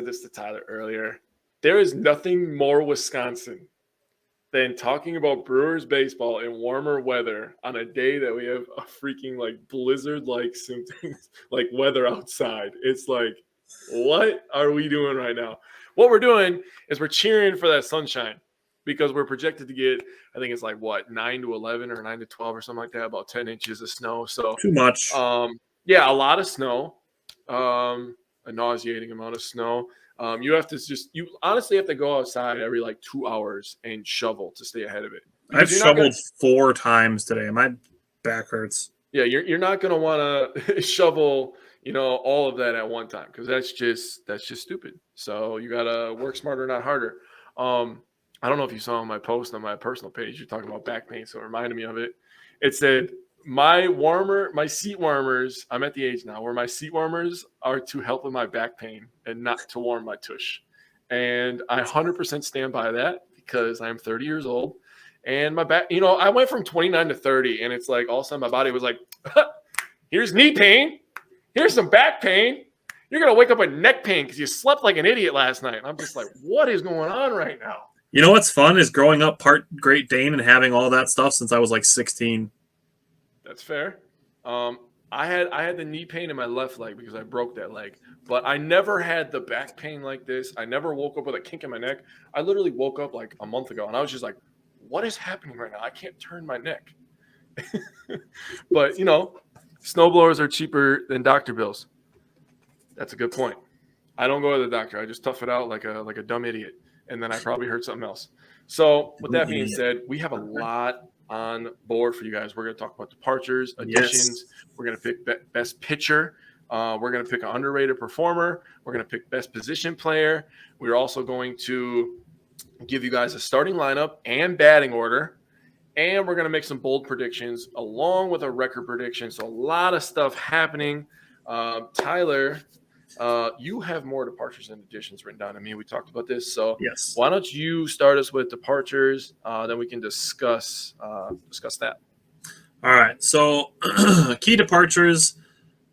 this to Tyler earlier. There is nothing more Wisconsin than talking about Brewers baseball in warmer weather on a day that we have a freaking like blizzard-like symptoms, like weather outside. It's like, what are we doing right now? What we're doing is we're cheering for that sunshine because we're projected to get, I think it's like what, 9 to 11 or 9 to 12 or something like that, about 10 inches of snow. So too much. Yeah, a lot of snow, a nauseating amount of snow. You honestly have to go outside every like 2 hours and shovel to stay ahead of it. I've shoveled 4 times today. My back hurts. Yeah, you're not going to want to shovel, all of that at one time because that's just stupid. So you got to work smarter, not harder. I don't know if you saw my post on my personal page. You're talking about back pain, so it reminded me of it. It said my seat warmers. I'm at the age now where my seat warmers are to help with my back pain and not to warm my tush. And I 100% stand by that because I'm 30 years old. And my back, I went from 29 to 30, and it's like all of a sudden my body was like, here's knee pain, here's some back pain. You're going to wake up with neck pain because you slept like an idiot last night. And I'm just like, what is going on right now? You know what's fun is growing up part Great Dane and having all that stuff since I was like 16. That's fair. I had the knee pain in my left leg because I broke that leg, but I never had the back pain like this. I never woke up with a kink in my neck. I literally woke up like a month ago, and I was just like, what is happening right now? I can't turn my neck. But, snowblowers are cheaper than doctor bills. That's a good point. I don't go to the doctor. I just tough it out like a dumb idiot, and then I probably hurt something else. So with that being said, we have a lot on board for you guys. We're going to talk about departures, additions. Yes. We're going to pick best pitcher. We're going to pick an underrated performer. We're going to pick best position player. We're also going to give you guys a starting lineup and batting order. And we're going to make some bold predictions along with a record prediction. So a lot of stuff happening. Tyler, you have more departures and additions written down to me. We talked about this. So yes. Why don't you start us with departures? Then we can discuss that. All right. So key departures.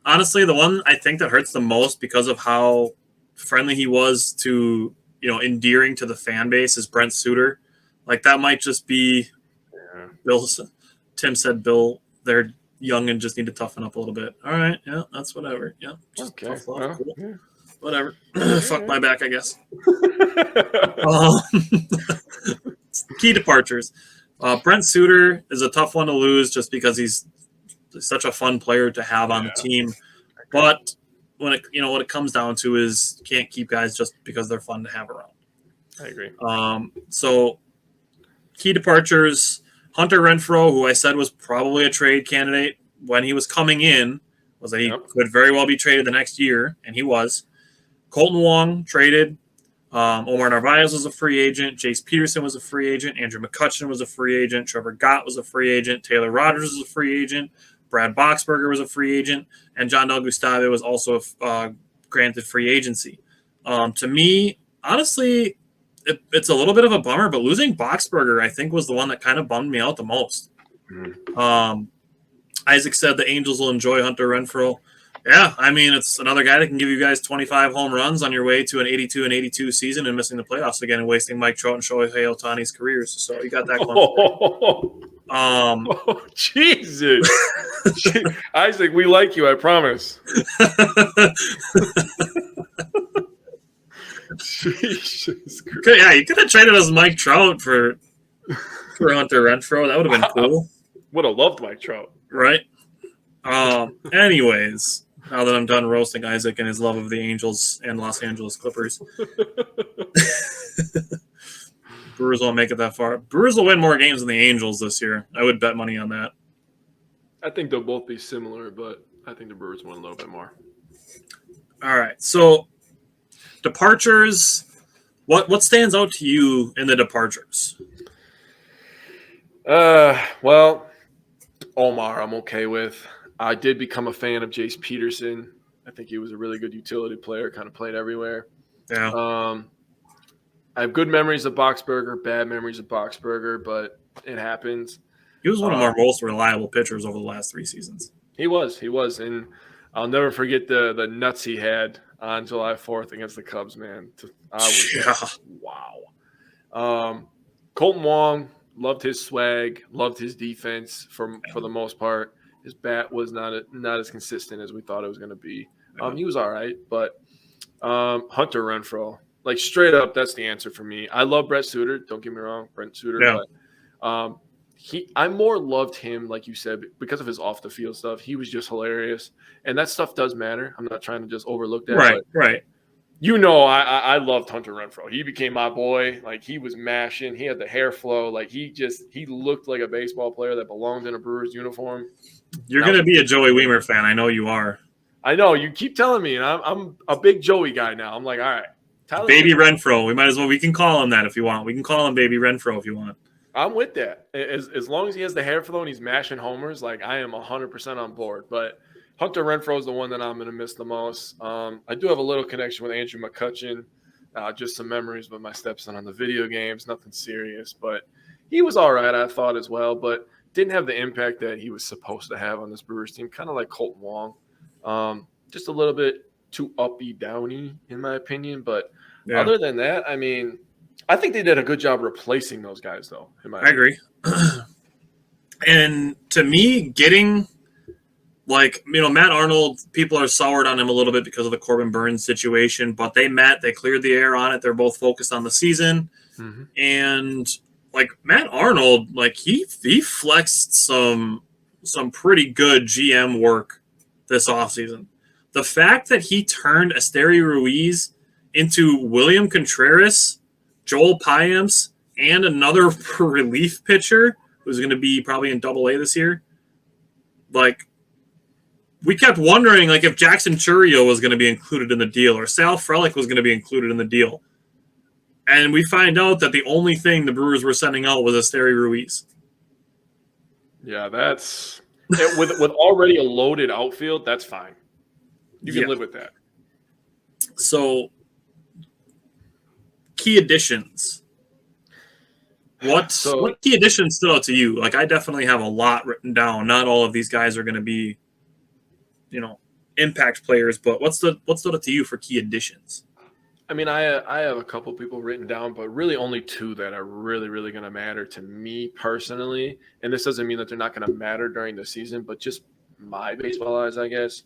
Honestly, the one I think that hurts the most because of how friendly he was to, endearing to the fan base is Brent Suter. Like that might just be Bill. Tim said, Bill, they're young and just need to toughen up a little bit. All right. Yeah, that's whatever. Yeah. Just okay. Tough love. Well, cool. Yeah. Whatever. Fuck my back, I guess. Key departures. Brent Suter is a tough one to lose just because he's such a fun player to have on the team. But when it comes down to is can't keep guys just because they're fun to have around. I agree. So key departures, Hunter Renfroe, who I said was probably a trade candidate when he was coming in, was that he could very well be traded the next year, and he was. Colton Wong traded. Omar Narvaez was a free agent. Jace Peterson was a free agent. Andrew McCutcheon was a free agent. Trevor Gott was a free agent. Taylor Rogers was a free agent. Brad Boxberger was a free agent. And John Del Gustave was also granted free agency. To me, honestly, it's a little bit of a bummer, but losing Boxberger, I think, was the one that kind of bummed me out the most. Isaac said the Angels will enjoy Hunter Renfroe. Yeah, I mean, it's another guy that can give you guys 25 home runs on your way to an 82-82 season and missing the playoffs again and wasting Mike Trout and Shohei Ohtani's careers. So you got that going. Jesus. Isaac, we like you, I promise. Jesus Christ. Yeah, you could have traded us Mike Trout for Hunter Renfroe. That would have been cool. Would have loved Mike Trout. Right? Anyways, now that I'm done roasting Isaac and his love of the Angels and Los Angeles Clippers. Brewers won't make it that far. Brewers will win more games than the Angels this year. I would bet money on that. I think they'll both be similar, but I think the Brewers win a little bit more. All right. So departures, what stands out to you in the departures? Well, Omar, I'm okay with. I did become a fan of Jace Peterson. I think he was a really good utility player, kind of played everywhere. Yeah. I have good memories of Boxberger, bad memories of Boxberger, but it happens. He was one of our most reliable pitchers over the last 3 seasons. He was, and I'll never forget the nuts he had on July 4th against the Cubs, man. I was wow. Colton Wong, loved his swag, loved his defense for the most part. His bat was not as consistent as we thought it was going to be. He was all right, but Hunter Renfroe, like straight up, that's the answer for me. I love Brent Suter. Don't get me wrong, Brent Suter, but I more loved him, like you said, because of his off the field stuff. He was just hilarious, and that stuff does matter. I'm not trying to just overlook that. Right. You know, I loved Hunter Renfroe. He became my boy. Like, he was mashing. He had the hair flow. Like, he looked like a baseball player that belonged in a Brewers uniform. You're going to be a Joey Weimer fan. I know you are. I know. You keep telling me, and I'm a big Joey guy now. I'm like, all right. Baby Renfroe. We can call him that if you want. We can call him Baby Renfroe if you want. I'm with that. As long as he has the hair flow and he's mashing homers, like, I am 100% on board. But Hunter Renfroe is the one that I'm going to miss the most. I do have a little connection with Andrew McCutchen, just some memories with my stepson on the video games, nothing serious. But he was all right, I thought, as well, but didn't have the impact that he was supposed to have on this Brewers team, kind of like Colton Wong. Just a little bit too uppy, downy, in my opinion. But other than that, I mean, I think they did a good job replacing those guys, though. I agree. And to me, getting – like, you know, Matt Arnold, people are soured on him a little bit because of the Corbin Burns situation, but they cleared the air on it. They're both focused on the season. Mm-hmm. And, like, Matt Arnold, like, he flexed some pretty good GM work this offseason. The fact that he turned Esteury Ruiz into William Contreras, Joel Payamps, and another relief pitcher who's going to be probably in Double-A this year, like, we kept wondering, like, if Jackson Chourio was going to be included in the deal or Sal Frelick was going to be included in the deal. And we find out that the only thing the Brewers were sending out was Esteury Ruiz. Yeah, that's with already a loaded outfield, that's fine. You can live with that. So, key additions. What key additions stood out to you? Like, I definitely have a lot written down. Not all of these guys are going to be, you know, impact players, but what stood out to you for key additions? I mean, I have a couple people written down, but really only two that are really, really going to matter to me personally. And this doesn't mean that they're not going to matter during the season, but just my baseball eyes, I guess.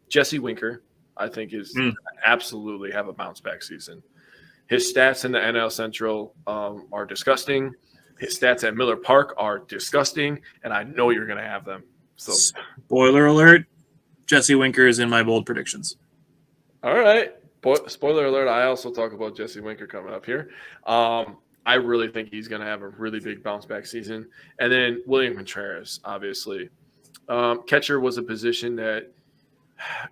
Jesse Winker, I think, is absolutely have a bounce back season. His stats in the NL Central are disgusting. His stats at Miller Park are disgusting, and I know you're going to have them. So, spoiler alert, Jesse Winker is in my bold predictions. All right. Spoiler alert, I also talk about Jesse Winker coming up here. I really think he's going to have a really big bounce-back season. And then William Contreras, obviously. Catcher was a position that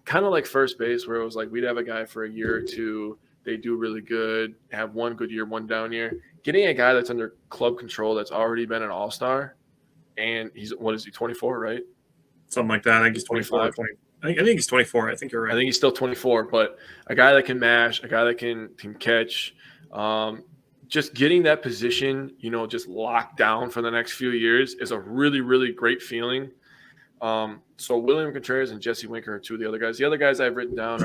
kind of like first base, where it was like we'd have a guy for a year or two, they do really good, have one good year, one down year. Getting a guy that's under club control that's already been an all-star, and he's, 24, right? Something like that. I think he's 25. I think he's 24. I think you're right. I think he's still 24, but a guy that can mash, a guy that can catch, just getting that position, you know, just locked down for the next few years is a really, really great feeling. So William Contreras and Jesse Winker are two of the other guys. The other guys I've written down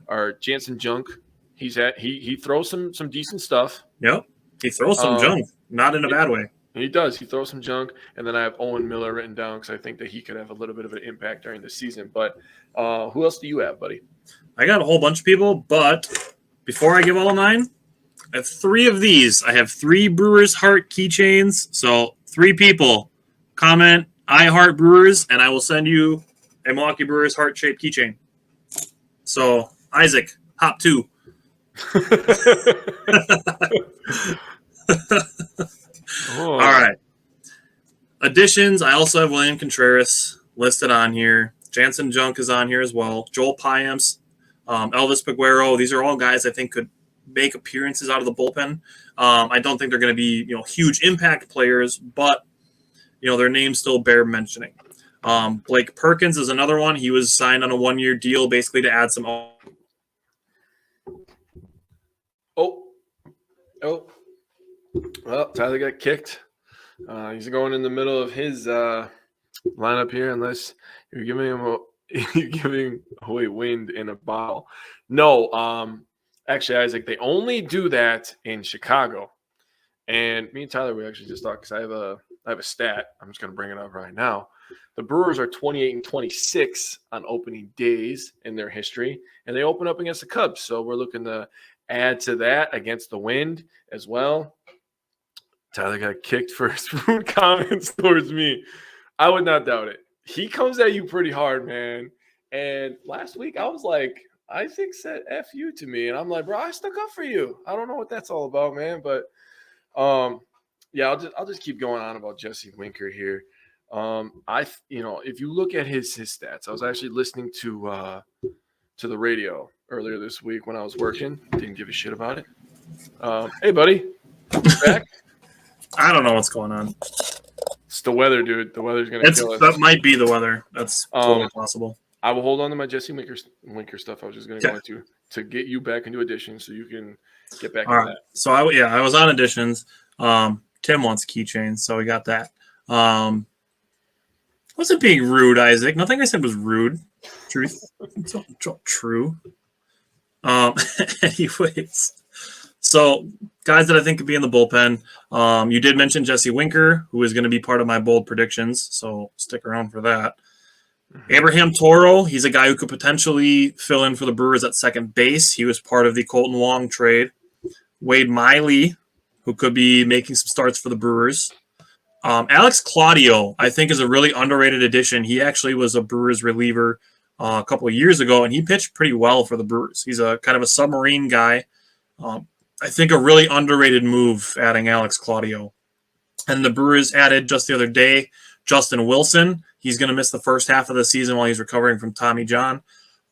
are Jansen Junk. He throws some decent stuff. Yep. He throws some junk, not in a bad way. He does. He throws some junk. And then I have Owen Miller written down because I think that he could have a little bit of an impact during the season. But who else do you have, buddy? I got a whole bunch of people, but before I give all mine, I have three of these. I have 3 Brewers Heart keychains. So 3 people comment, I Heart Brewers, and I will send you a Milwaukee Brewers heart-shaped keychain. So, Isaac, hop 2. All right. Additions, I also have William Contreras listed on here. Jansen Junk is on here as well. Joel Payamps, Elvis Peguero. These are all guys I think could make appearances out of the bullpen. I don't think they're going to be, you know, huge impact players, but, you know, their names still bear mentioning. Blake Perkins is another one. He was signed on a 1-year deal basically to add some. Well, Tyler got kicked. He's going in the middle of his lineup here, unless you're giving him giving away wind in a bottle. No, actually, Isaac, they only do that in Chicago. And me and Tyler, we actually just talked because I have a stat. I'm just going to bring it up right now. The Brewers are 28-26 on opening days in their history, and they open up against the Cubs. So we're looking to add to that against the Wind as well. Tyler got kicked for his rude comments towards me. I would not doubt it. He comes at you pretty hard, man. And last week I was like, Isaac said F you to me. And I'm like, bro, I stuck up for you. I don't know what that's all about, man. But yeah, I'll just keep going on about Jesse Winker here. If you look at his stats, I was actually listening to the radio earlier this week when I was working. Didn't give a shit about it. Hey, buddy, back. I don't know what's going on. It's the weather, dude. The weather's gonna kill us. That might be the weather. That's totally possible. I will hold on to my Jesse Winker stuff. I was just gonna go into to get you back into Editions so you can get back into that. So I was on Editions. Tim wants keychains, so we got that. Wasn't being rude, Isaac. Nothing I said was rude. Truth. It's all true. Anyways. So, guys that I think could be in the bullpen. You did mention Jesse Winker, who is going to be part of my bold predictions, so stick around for that. Abraham Toro, he's a guy who could potentially fill in for the Brewers at second base. He was part of the Colton Wong trade. Wade Miley, who could be making some starts for the Brewers. Alex Claudio, I think, is a really underrated addition. He actually was a Brewers reliever a couple of years ago, and he pitched pretty well for the Brewers. He's a kind of a submarine guy. I think a really underrated move adding Alex Claudio. And the Brewers added just the other day Justin Wilson. He's going to miss the first half of the season while he's recovering from Tommy John.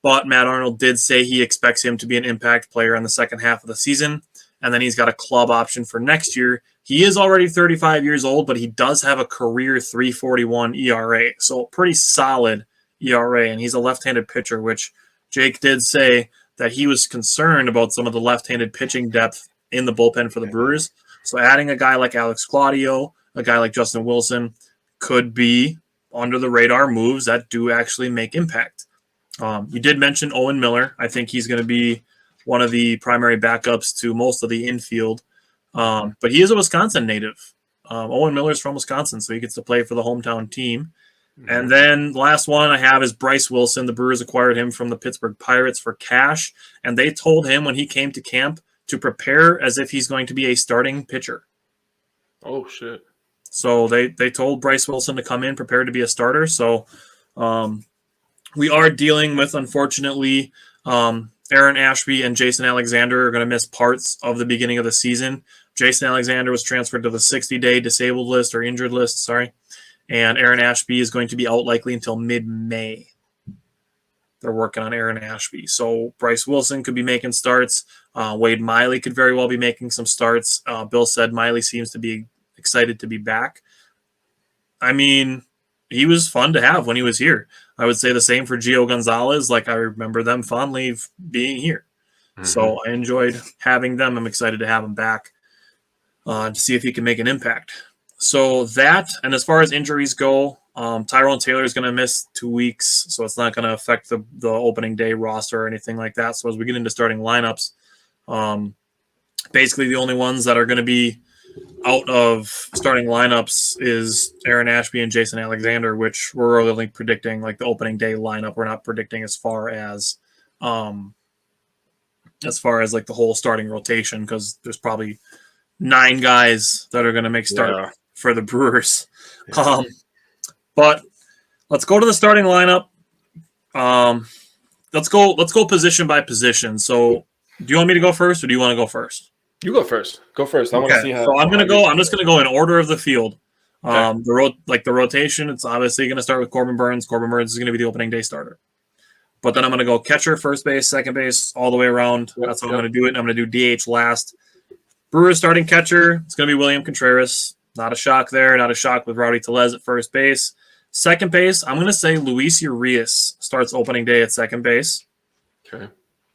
But Matt Arnold did say he expects him to be an impact player in the second half of the season. And then he's got a club option for next year. He is already 35 years old, but he does have a career 3.41 ERA. So pretty solid ERA. And he's a left-handed pitcher, which Jake did say that he was concerned about some of the left-handed pitching depth in the bullpen for the Brewers. So adding a guy like Alex Claudio, a guy like Justin Wilson, could be under-the-radar moves that do actually make impact. You did mention Owen Miller. I think he's going to be one of the primary backups to most of the infield. But he is a Wisconsin native. Owen Miller's from Wisconsin, so he gets to play for the hometown team. And then the last one I have is Bryce Wilson. The Brewers acquired him from the Pittsburgh Pirates for cash, and they told him when he came to camp to prepare as if he's going to be a starting pitcher. Oh, shit. So they told Bryce Wilson to come in prepared to be a starter. So we are dealing with, unfortunately, Aaron Ashby and Jason Alexander are going to miss parts of the beginning of the season. Jason Alexander was transferred to the 60-day disabled list or injured list, and Aaron Ashby is going to be out likely until mid-May. They're working on Aaron Ashby. So Bryce Wilson could be making starts. Wade Miley could very well be making some starts. Bill said Miley seems to be excited to be back. I mean, he was fun to have when he was here. I would say the same for Gio Gonzalez. Like, I remember them fondly being here. So I enjoyed having them. I'm excited to have him back to see if he can make an impact. So that, and as far as injuries go, Tyrone Taylor is going to miss 2 weeks, so it's not going to affect the opening day roster or anything like that. So as we get into starting lineups, basically the only ones that are going to be out of starting lineups is Aaron Ashby and Jason Alexander, which we're only predicting like the opening day lineup. We're not predicting as far as like the whole starting rotation, because there's probably 9 guys that are going to make start for the Brewers. But let's go to the starting lineup. Let's go position by position. So do you want me to go first, or do you want to go first? You go first. Go first. I want to see how. So I'm just gonna go in order of the field. The rotation, it's obviously gonna start with Corbin Burns. Corbin Burns is gonna be the opening day starter. But then I'm gonna go catcher, first base, second base, all the way around. That's how I'm gonna do it. And I'm gonna do DH last. Brewers starting catcher, it's gonna be William Contreras. Not a shock there. Not a shock with Rowdy Tellez at first base. Second base, I'm gonna say Luis Urias starts opening day at second base. Okay.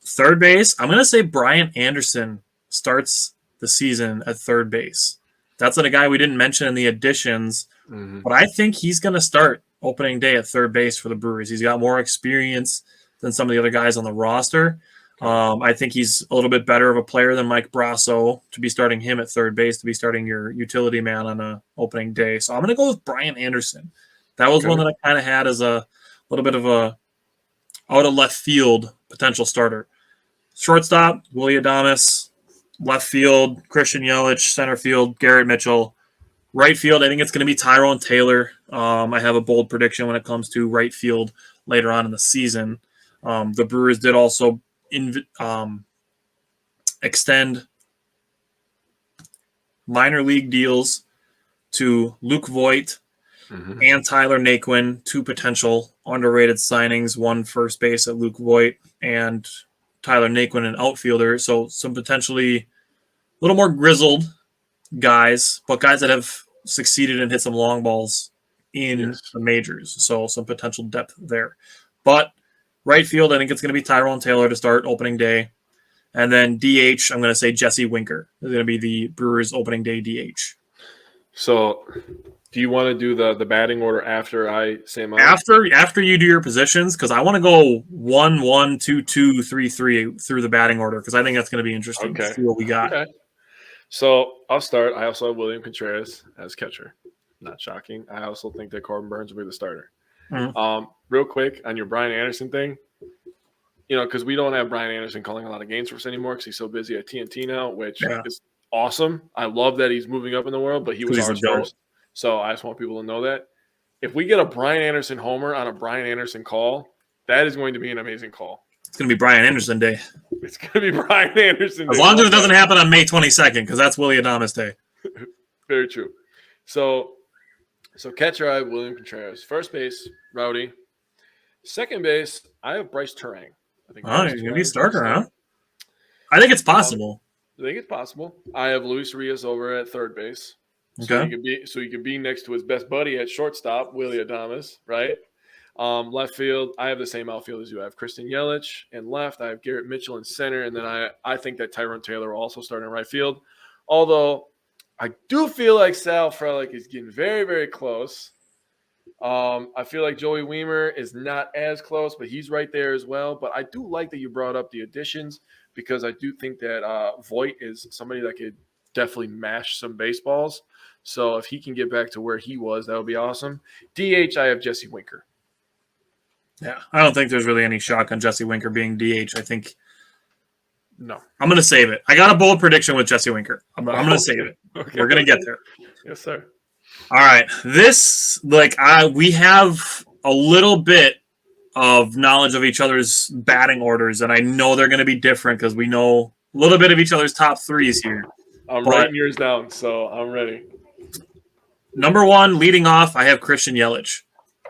Third base, I'm gonna say Brian Anderson starts the season at third base. That's a guy we didn't mention in the additions, but I think he's going to start opening day at third base for the Brewers. He's got more experience than some of the other guys on the roster. I think he's a little bit better of a player than Mike Brasso to be starting him at third base, to be starting your utility man on a opening day. So I'm going to go with Brian Anderson. That was one that I kind of had as a little bit of a out of left field potential starter. Shortstop, Willie Adames. Left field, Christian Yelich. Center field, Garrett Mitchell. Right field, I think it's going to be Tyrone Taylor. I have a bold prediction when it comes to right field later on in the season. The Brewers did also extend minor league deals to Luke Voigt and Tyler Naquin, two potential underrated signings, one first base at Luke Voigt and Tyler Naquin, an outfielder. So some potentially a little more grizzled guys, but guys that have succeeded and hit some long balls in the majors. So some potential depth there. But right field, I think it's going to be Tyrone Taylor to start opening day. And then DH, I'm going to say Jesse Winker is going to be the Brewers opening day DH. So do you want to do the batting order after I say mine? After you do your positions, because I want to go 1, 1, 2, 2, 3, 3 through the batting order, because I think that's going to be interesting to see what we got. Okay. So I'll start. I also have William Contreras as catcher. Not shocking. I also think that Corbin Burns will be the starter. Real quick on your Brian Anderson thing, because we don't have Brian Anderson calling a lot of games for us anymore because he's so busy at TNT now, which is awesome. I love that he's moving up in the world, but he was ours first. So I just want people to know that. If we get a Brian Anderson homer on a Brian Anderson call, that is going to be an amazing call. It's going to be Brian Anderson Day. It's going to be Brian Anderson Day. As long as it doesn't happen on May 22nd, because that's Willie Adames Day. Very true. So catcher, I have William Contreras. First base, Rowdy. Second base, I have Bryce Turang. I think he's going to be a starter, huh? I think it's possible. I think it's possible. I have Luis Rios over at third base. So he could be next to his best buddy at shortstop, Willie Adames, right? Left field, I have the same outfield as you. I have Christian Yelich in left. I have Garrett Mitchell in center, and then I think that Tyrone Taylor will also start in right field. Although I do feel like Sal Frelick is getting very, very close. I feel like Joey Weimer is not as close, but he's right there as well. But I do like that you brought up the additions because I do think that Voigt is somebody that could definitely mash some baseballs. So if he can get back to where he was, that would be awesome. DH, I have Jesse Winker. Yeah, I don't think there's really any shock on Jesse Winker being DH. I think no. I'm going to save it. I got a bold prediction with Jesse Winker. I'm going to save it. Okay. We're going to get there. Yes, sir. All right. This, we have a little bit of knowledge of each other's batting orders, and I know they're going to be different because we know a little bit of each other's top threes here. I'm writing yours down, so I'm ready. Number one, leading off, I have Christian Yelich.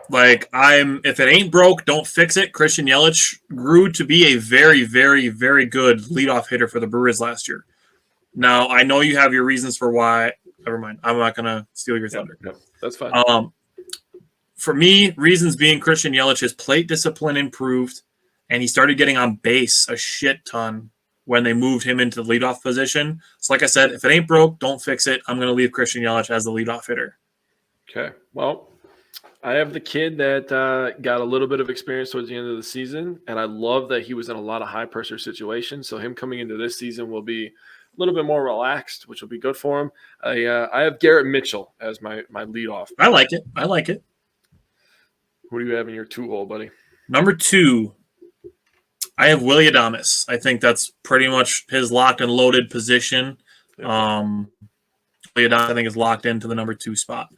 If it ain't broke, don't fix it. Christian Yelich grew to be a very, very, very good leadoff hitter for the Brewers last year. Now, I know you have your reasons for why. Never mind. I'm not going to steal your thunder. Yep, that's fine. For me, reasons being Christian Yelich, his plate discipline improved, and he started getting on base a shit ton when they moved him into the leadoff position. So like I said, if it ain't broke, don't fix it. I'm going to leave Christian Yelich as the leadoff hitter. Okay. Well, I have the kid that got a little bit of experience towards the end of the season, and I love that he was in a lot of high-pressure situations. So him coming into this season will be a little bit more relaxed, which will be good for him. I have Garrett Mitchell as my leadoff. I like it. Who do you have in your two-hole, buddy? Number 2, I have Willie Adames. I think that's pretty much his locked and loaded position. Willie Adames, I think, is locked into the number 2 spot.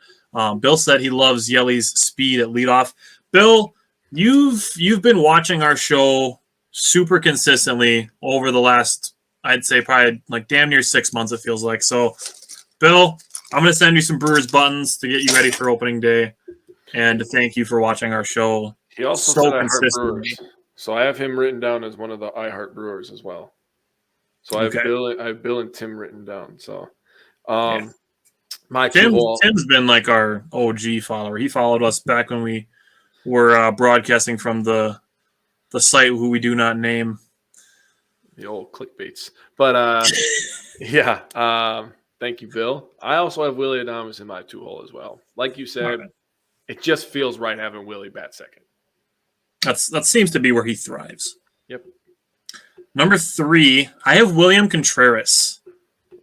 Bill said he loves Yelly's speed at leadoff. Bill, you've been watching our show super consistently over the last, I'd say probably damn near 6 months, it feels like. So, Bill, I'm going to send you some Brewers buttons to get you ready for opening day and to thank you for watching our show. He also said I heart Brewers. So I have him written down as one of the I Heart Brewers as well. So I have Bill and Tim written down. So Tim's been our OG follower. He followed us back when we were broadcasting from the site who we do not name. The old clickbaits. But thank you, Bill. I also have Willie Adames in my 2-hole as well. Like you said, it just feels right having Willie bat second. That seems to be where he thrives. Yep. Number 3, I have William Contreras.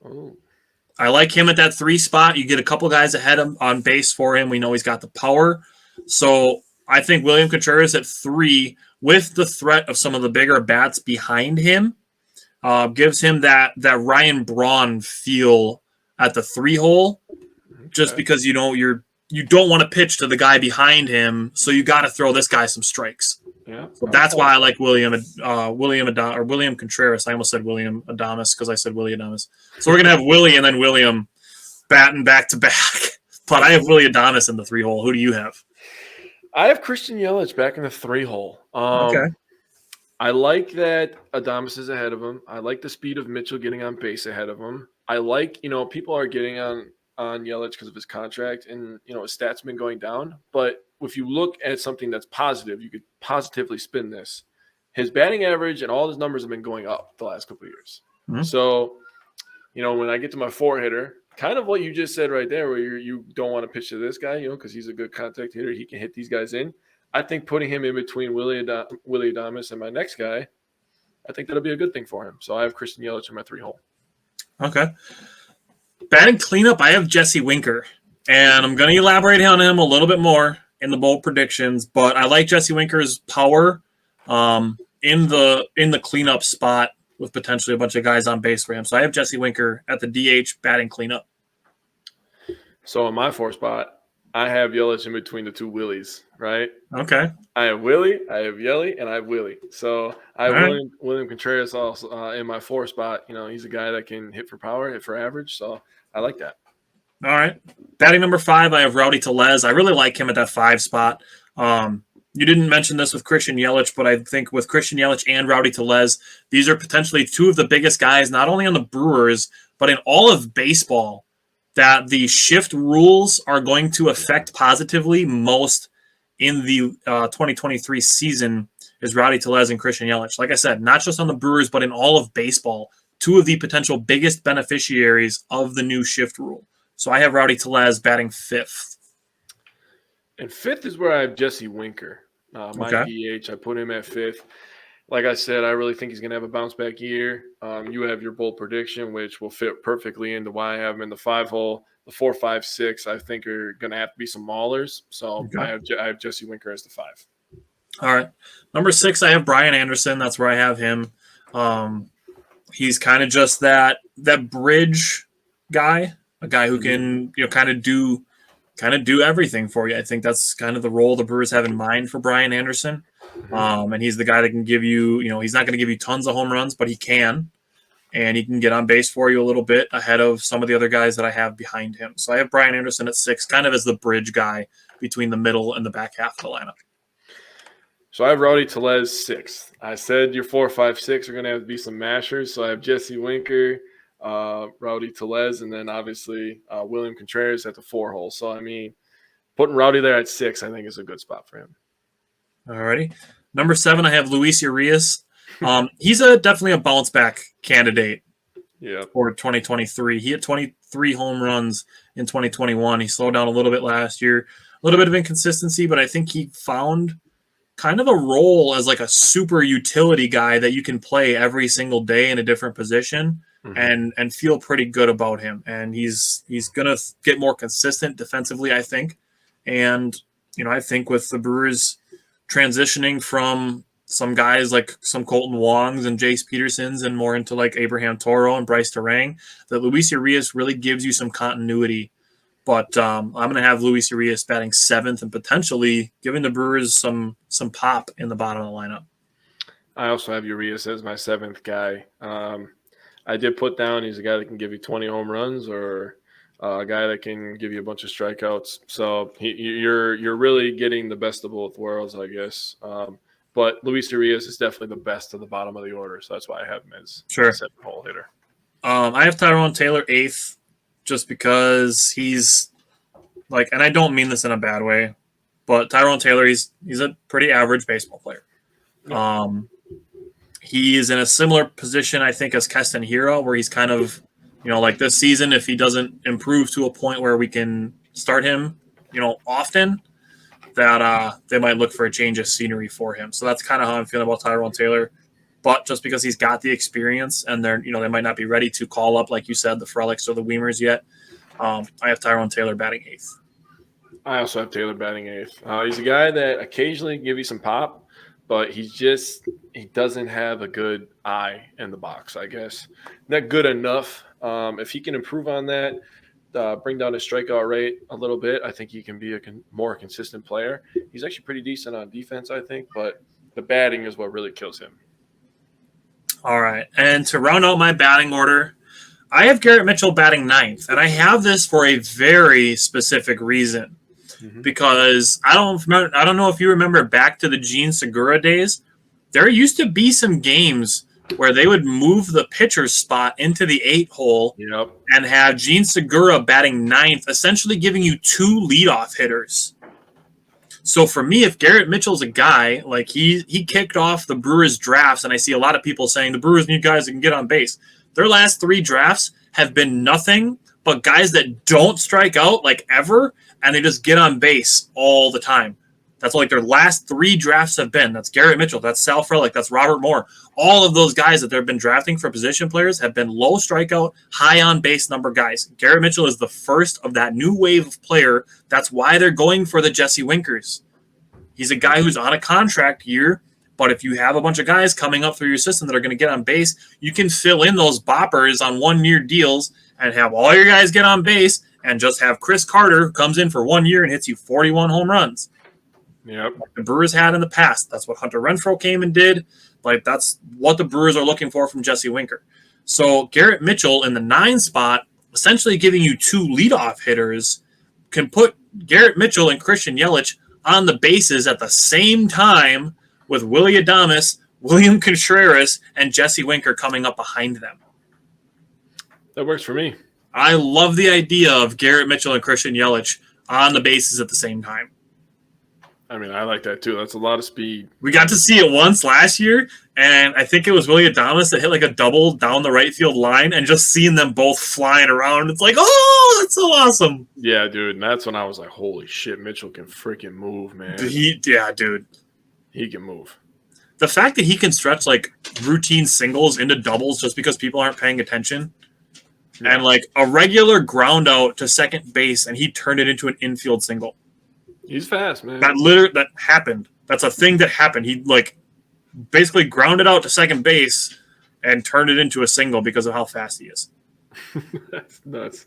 Oh. I like him at that 3 spot. You get a couple guys ahead of on base for him. We know he's got the power. So I think William Contreras at 3, with the threat of some of the bigger bats behind him, gives him that Ryan Braun feel at the 3 hole. Just because you don't want to pitch to the guy behind him, so you got to throw this guy some strikes. Yeah, so that's why I like William Contreras. I almost said William Adames because I said Willie Adames. So we're gonna have Willie and then William batting back to back. But I have Willie Adames in the 3 hole. Who do you have? I have Christian Yelich back in the 3 hole. Okay. I like that Adames is ahead of him. I like the speed of Mitchell getting on base ahead of him. I like, people are getting on Yelich because of his contract and, his stats been going down. But if you look at something that's positive, you could positively spin this. His batting average and all his numbers have been going up the last couple of years. Mm-hmm. So, when I get to my 4-hitter, kind of what you just said right there, where you don't want to pitch to this guy, because he's a good contact hitter. He can hit these guys in. I think putting him in between Willie Adames and my next guy, I think that'll be a good thing for him. So I have Christian Yelich in my 3 hole. Okay. Batting cleanup, I have Jesse Winker. And I'm going to elaborate on him a little bit more in the bold predictions, but I like Jesse Winker's power in the cleanup spot with potentially a bunch of guys on base for him. So I have Jesse Winker at the DH batting cleanup. So in my 4 spot, I have Yelich in between the 2 Willies, right? Okay. I have Willie, I have Yelly, and I have Willie. So I have William Contreras also in my 4 spot. He's a guy that can hit for power, hit for average. So I like that. All right. Batting number 5, I have Rowdy Tellez. I really like him at that 5 spot. You didn't mention this with Christian Yelich, but I think with Christian Yelich and Rowdy Tellez, these are potentially 2 of the biggest guys, not only on the Brewers, but in all of baseball, that the shift rules are going to affect positively most in the 2023 season is Rowdy Tellez and Christian Yelich. Like I said, not just on the Brewers, but in all of baseball, 2 of the potential biggest beneficiaries of the new shift rule. So I have Rowdy Tellez batting 5th. And 5th is where I have Jesse Winker. My DH, I put him at 5th. Like I said, I really think he's going to have a bounce-back year. You have your bold prediction, which will fit perfectly into why I have him in the 5 hole. The 4, 5, 6, I think are going to have to be some maulers. So I have Jesse Winker as the 5. All right. Number 6, I have Brian Anderson. That's where I have him. He's kind of just that bridge guy, a guy who can kind of do everything for you. I think that's kind of the role the Brewers have in mind for Brian Anderson. And he's the guy that can give you, he's not going to give you tons of home runs, but he can. And he can get on base for you a little bit ahead of some of the other guys that I have behind him. So I have Brian Anderson at 6, kind of as the bridge guy between the middle and the back half of the lineup. So I have Rowdy Tellez 6th. I said your 4, 5, 6 are going to have to be some mashers. So I have Jesse Winker, Rowdy Tellez, and then obviously William Contreras at the 4 hole. So, putting Rowdy there at 6, I think is a good spot for him. All righty. Number 7, I have Luis Urias. He's definitely a bounce back candidate for 2023. He had 23 home runs in 2021. He slowed down a little bit last year, a little bit of inconsistency, but I think he found kind of a role as like a super utility guy that you can play every single day in a different position and feel pretty good about him. And he's going to get more consistent defensively, I think. And, I think with the Brewers transitioning from some guys like some Colton Wongs and Jace Petersons and more into like Abraham Toro and Bryce Terang, that Luis Urias really gives you some continuity. But I'm going to have Luis Urias batting 7th and potentially giving the Brewers some pop in the bottom of the lineup. I also have Urias as my 7th guy. I did put down he's a guy that can give you 20 home runs or a guy that can give you a bunch of strikeouts. So you're really getting the best of both worlds, I guess. But Luis Urias is definitely the best of the bottom of the order, so that's why I have him as a 7th hole hitter. I have Tyrone Taylor 8th just because he's like, and I don't mean this in a bad way, but Tyrone Taylor, he's a pretty average baseball player. He is in a similar position, I think, as Keston Hero, where he's kind of, like this season, if he doesn't improve to a point where we can start him, often, that they might look for a change of scenery for him. So that's kind of how I'm feeling about Tyrone Taylor. But just because he's got the experience and they might not be ready to call up, like you said, the Frelics or the Weimers yet, I have Tyrone Taylor batting 8th. I also have Taylor batting 8th. He's a guy that occasionally give you some pop, but he doesn't have a good eye in the box, I guess. Not good enough. If he can improve on that, bring down his strikeout rate a little bit, I think he can be a more consistent player. He's actually pretty decent on defense, I think, but the batting is what really kills him. All right. And to round out my batting order, I have Garrett Mitchell batting 9th. And I have this for a very specific reason. Mm-hmm. Because I don't know if you remember back to the Gene Segura days, there used to be some games where they would move the pitcher's spot into the 8 hole and have Gene Segura batting 9th, essentially giving you 2 leadoff hitters. So for me, if Garrett Mitchell's a guy, like he kicked off the Brewers drafts, and I see a lot of people saying the Brewers need guys that can get on base. Their last 3 drafts have been nothing but guys that don't strike out like ever, and they just get on base all the time. That's like their last 3 drafts have been. That's Garrett Mitchell. That's Sal Frelick. That's Robert Moore. All of those guys that they've been drafting for position players have been low strikeout, high on base number guys. Garrett Mitchell is the first of that new wave of player. That's why they're going for the Jesse Winkers. He's a guy who's on a contract year, but if you have a bunch of guys coming up through your system that are going to get on base, you can fill in those boppers on 1-year deals and have all your guys get on base and just have Chris Carter, who comes in for 1 year and hits you 41 home runs. Yep. Like the Brewers had in the past. That's what Hunter Renfroe came and did. Like that's what the Brewers are looking for from Jesse Winker. So Garrett Mitchell in the 9 spot, essentially giving you 2 leadoff hitters, can put Garrett Mitchell and Christian Yelich on the bases at the same time with Willy Adames, William Contreras, and Jesse Winker coming up behind them. That works for me. I love the idea of Garrett Mitchell and Christian Yelich on the bases at the same time. I mean, I like that too. That's a lot of speed. We got to see it once last year, and I think it was Willy Adames that hit like a double down the right field line, and just seeing them both flying around, it's like, oh, that's so awesome. Yeah, dude. And that's when I was like, holy shit, Mitchell can freaking move, man. Dude. He can move. The fact that he can stretch like routine singles into doubles just because people aren't paying attention. Yeah. And like a regular ground out to second base, and he turned it into an infield single. He's fast, man. That happened. That's a thing that happened. He like basically grounded out to second base and turned it into a single because of how fast he is. That's nuts.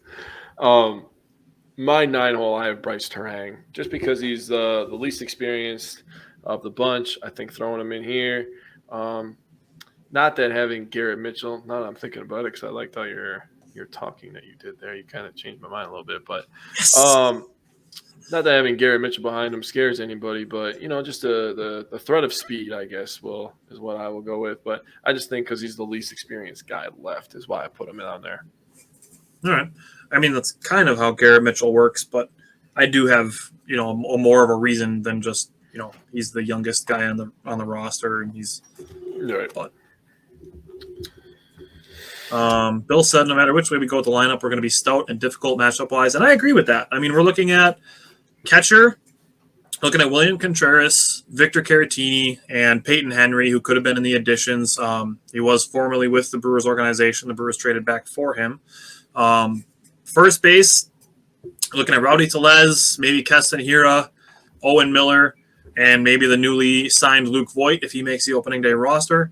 My 9 hole, I have Bryce Terang, just because he's the least experienced of the bunch. I think throwing him in here. Not that having Garrett Mitchell. Now that I'm thinking about it, because I liked all your talking that you did there. You kind of changed my mind a little bit, but yes. Not that having Garrett Mitchell behind him scares anybody, but just the threat of speed, I guess, is what I will go with. But I just think because he's the least experienced guy left is why I put him on there. All right. I mean, that's kind of how Garrett Mitchell works, but I do have more of a reason than just he's the youngest guy on the roster, and he's right. But Bill said no matter which way we go with the lineup, we're going to be stout and difficult matchup wise, and I agree with that. I mean, we're looking at catcher, looking at William Contreras, Victor Caratini, and Peyton Henry, who could have been in the additions. He was formerly with the Brewers organization. The Brewers traded back for him. First base, looking at Rowdy Tellez, maybe Keston Hiura, Owen Miller, and maybe the newly signed Luke Voigt if he makes the opening day roster.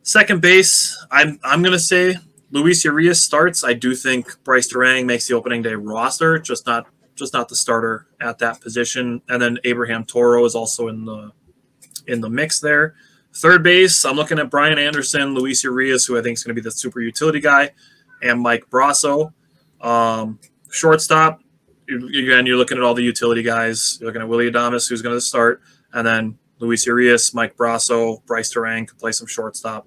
Second base, I'm going to say Luis Urias starts. I do think Bryce Terang makes the opening day roster, just not the starter at that position. And then Abraham Toro is also in the mix there. Third base, I'm looking at Brian Anderson, Luis Urias, who I think is going to be the super utility guy, and Mike Brasso. Shortstop, again, you're looking at all the utility guys. You're looking at Willy Adames, who's going to start, and then Luis Urias, Mike Brasso, Bryce Terang could play some shortstop.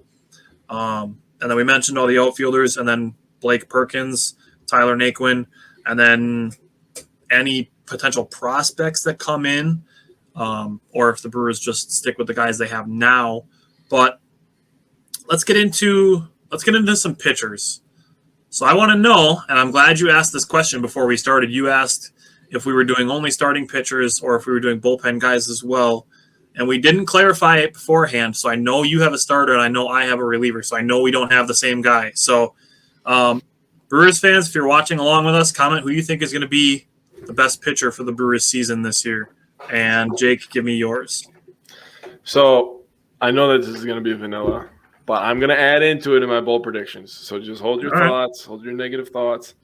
And then we mentioned all the outfielders, and then Blake Perkins, Tyler Naquin, and then any potential prospects that come in, or if the Brewers just stick with the guys they have now. But let's get into some pitchers. So I want to know, and I'm glad you asked this question before we started. You asked if we were doing only starting pitchers or if we were doing bullpen guys as well. And we didn't clarify it beforehand, so I know you have a starter and I know I have a reliever, so I know we don't have the same guy. So, Brewers fans, if you're watching along with us, comment who you think is going to be the best pitcher for the Brewers season this year. And Jake, give me yours. So I know that this is going to be vanilla, but I'm going to add into it in my bold predictions. So just hold your thoughts, hold your negative thoughts.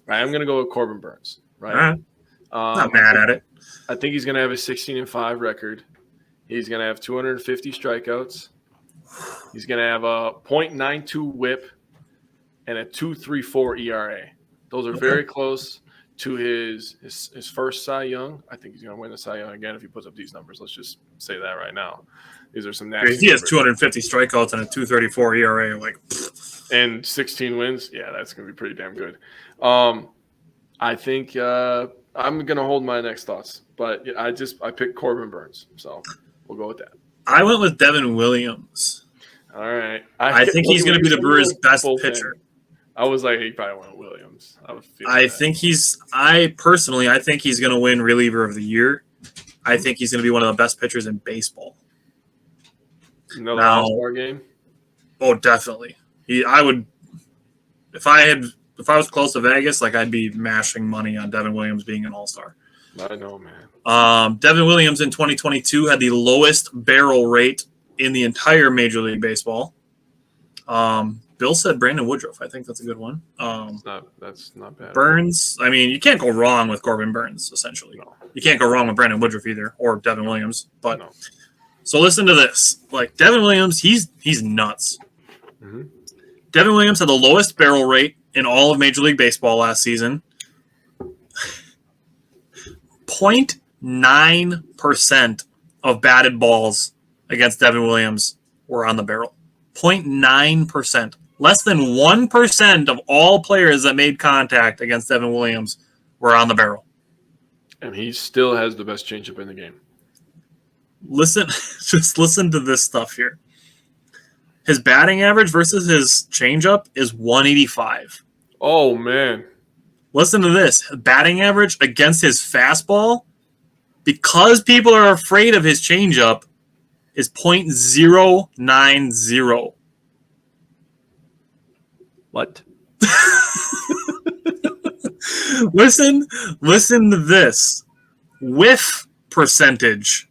I am going to go with Corbin Burns. Right? Not mad at it. I think he's going to have a 16-5 record. He's going to have 250 strikeouts. He's going to have a .92 WHIP and a 2.34 ERA. Those are very close to his first Cy Young. I think he's going to win the Cy Young again if he puts up these numbers. Let's just say that right now. These are some nasty He has numbers. 250 strikeouts and a 2.34 ERA. And 16 wins. Yeah, that's going to be pretty damn good. I think I'm going to hold my next thoughts. But I picked Corbin Burns. So we'll go with that. I went with Devin Williams. All right. I think he's going to be the Brewers' best pitcher. I was like, he probably went Williams. I think he's going to win reliever of the year. I think he's going to be one of the best pitchers in baseball. Another All-Star game? Oh, definitely. If I was close to Vegas, I'd be mashing money on Devin Williams being an All-Star. I know, man. Devin Williams in 2022 had the lowest barrel rate in the entire Major League Baseball. Bill said Brandon Woodruff. I think that's a good one. That's not bad. Burns. I mean, you can't go wrong with Corbin Burns. Essentially, no. You can't go wrong with Brandon Woodruff either, or Devin Williams. But no. So listen to this. Devin Williams, he's nuts. Mm-hmm. Devin Williams had the lowest barrel rate in all of Major League Baseball last season. 0.9% of batted balls against Devin Williams were on the barrel. 0.9%. Less than 1% of all players that made contact against Devin Williams were on the barrel. And he still has the best changeup in the game. Just listen to this stuff here. His batting average versus his changeup is 185. Oh, man. Listen to this. Batting average against his fastball, because people are afraid of his changeup, is .090. What? Listen to this. Whiff percentage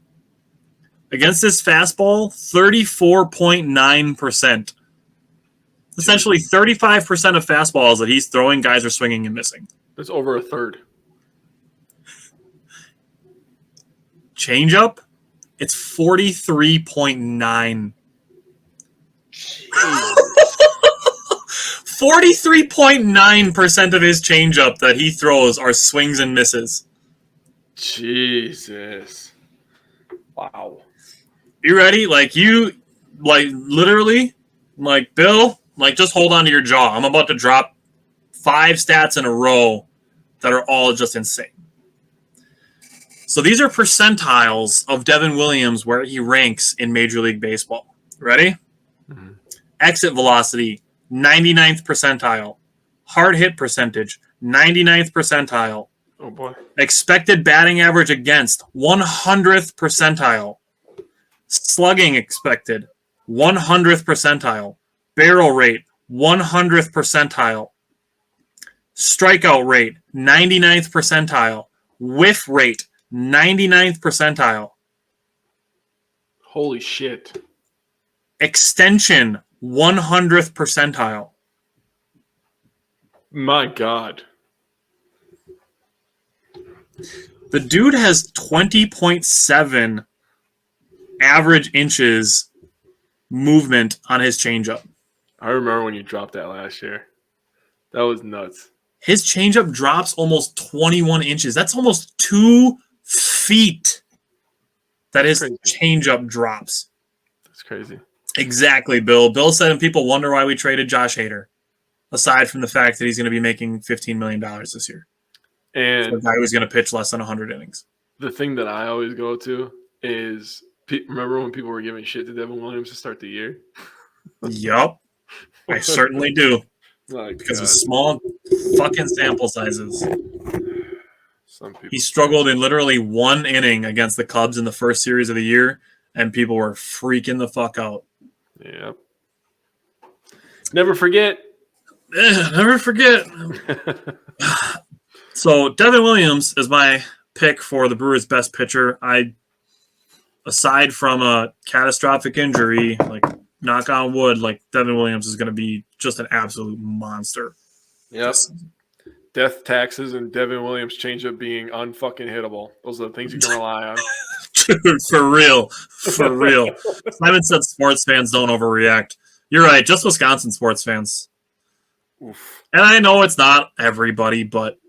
against his fastball, 34.9%. Essentially, 35% of fastballs that he's throwing, guys are swinging and missing. That's over a third. Changeup, it's 43.9. 43.9% of his changeup that he throws are swings and misses. Jesus. Wow. You ready? Literally, Bill, just hold on to your jaw. I'm about to drop 5 stats in a row that are all just insane. So these are percentiles of Devin Williams where he ranks in Major League Baseball. Ready? Mm-hmm. Exit velocity, 99th percentile. Hard hit percentage, 99th percentile. Oh, boy. Expected batting average against, 100th percentile. Slugging expected, 100th percentile. Barrel rate, 100th percentile. Strikeout rate, 99th percentile. Whiff rate, 99th percentile. Holy shit. Extension, 100th percentile. My God. The dude has 20.7 average inches movement on his changeup. I remember when you dropped that last year. That was nuts. His changeup drops almost 21 inches. That's almost 2 feet that his changeup drops. That's crazy. Exactly, Bill. Bill said, and people wonder why we traded Josh Hader, aside from the fact that he's going to be making $15 million this year. And the guy who's going to pitch less than 100 innings. The thing that I always go to is, remember when people were giving shit to Devin Williams to start the year? Yup. I certainly do. Because of small fucking sample sizes. Some people. He struggled in literally one inning against the Cubs in the first series of the year, and people were freaking the fuck out. Yeah. Never forget. Never forget. So Devin Williams is my pick for the Brewers' best pitcher. Aside from a catastrophic injury, like knock on wood, like Devin Williams is going to be just an absolute monster. Yep. Death, taxes, and Devin Williams changeup being unfucking hittable. Those are the things you can rely on. Dude, for real. Simon said sports fans don't overreact. You're right, just Wisconsin sports fans. Oof. And I know it's not everybody, but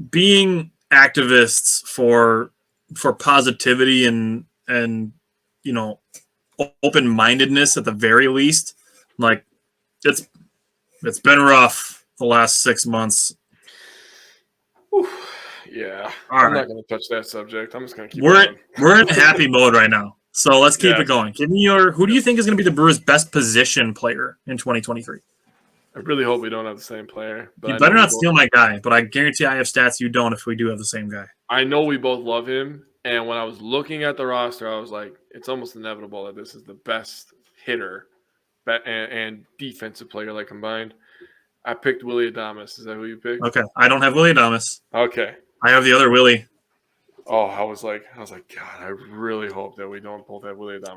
being activists for positivity and you know, open-mindedness at the very least, like it's been rough the last 6 months. Whew. Yeah. I'm not going to touch that subject. I'm just going to keep We're in happy mode right now. So let's keep it going. Give me who do you think is going to be the Brewers' best position player in 2023? I really hope we don't have the same player. But You better not steal my guy, but I guarantee I have stats you don't if we do have the same guy. I know we both love him. And when I was looking at the roster, I was like, it's almost inevitable that this is the best hitter and defensive player like combined. I picked Willie Adames. Is that who you picked? Okay. I don't have Willie Adames. Okay. I have the other Willie. Oh, I was like, God, I really hope that we don't pull that Willie Adames.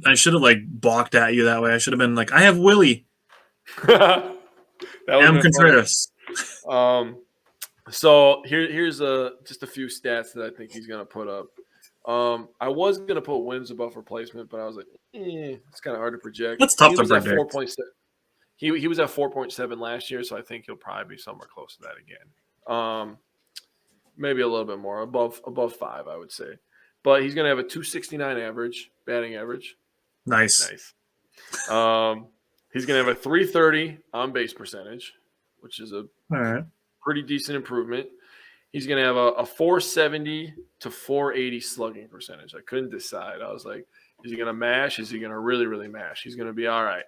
I should have like balked at you that way. I should have been like, I have Willie. M. Contreras. So here's just a few stats that I think he's gonna put up. I was gonna put wins above replacement, but I was like, it's kind of hard to project. That's tough to predict. 4.7. He was at 4.7 last year, so I think he'll probably be somewhere close to that again. Maybe a little bit more, above 5, I would say. But he's gonna have a 269 average, batting average. Nice. He's gonna have a 330 on base percentage, which is a All right. pretty decent improvement. He's going to have a 470 to 480 slugging percentage. I couldn't decide. I was like, is he going to mash? Is he going to really, really mash? He's going to be all right.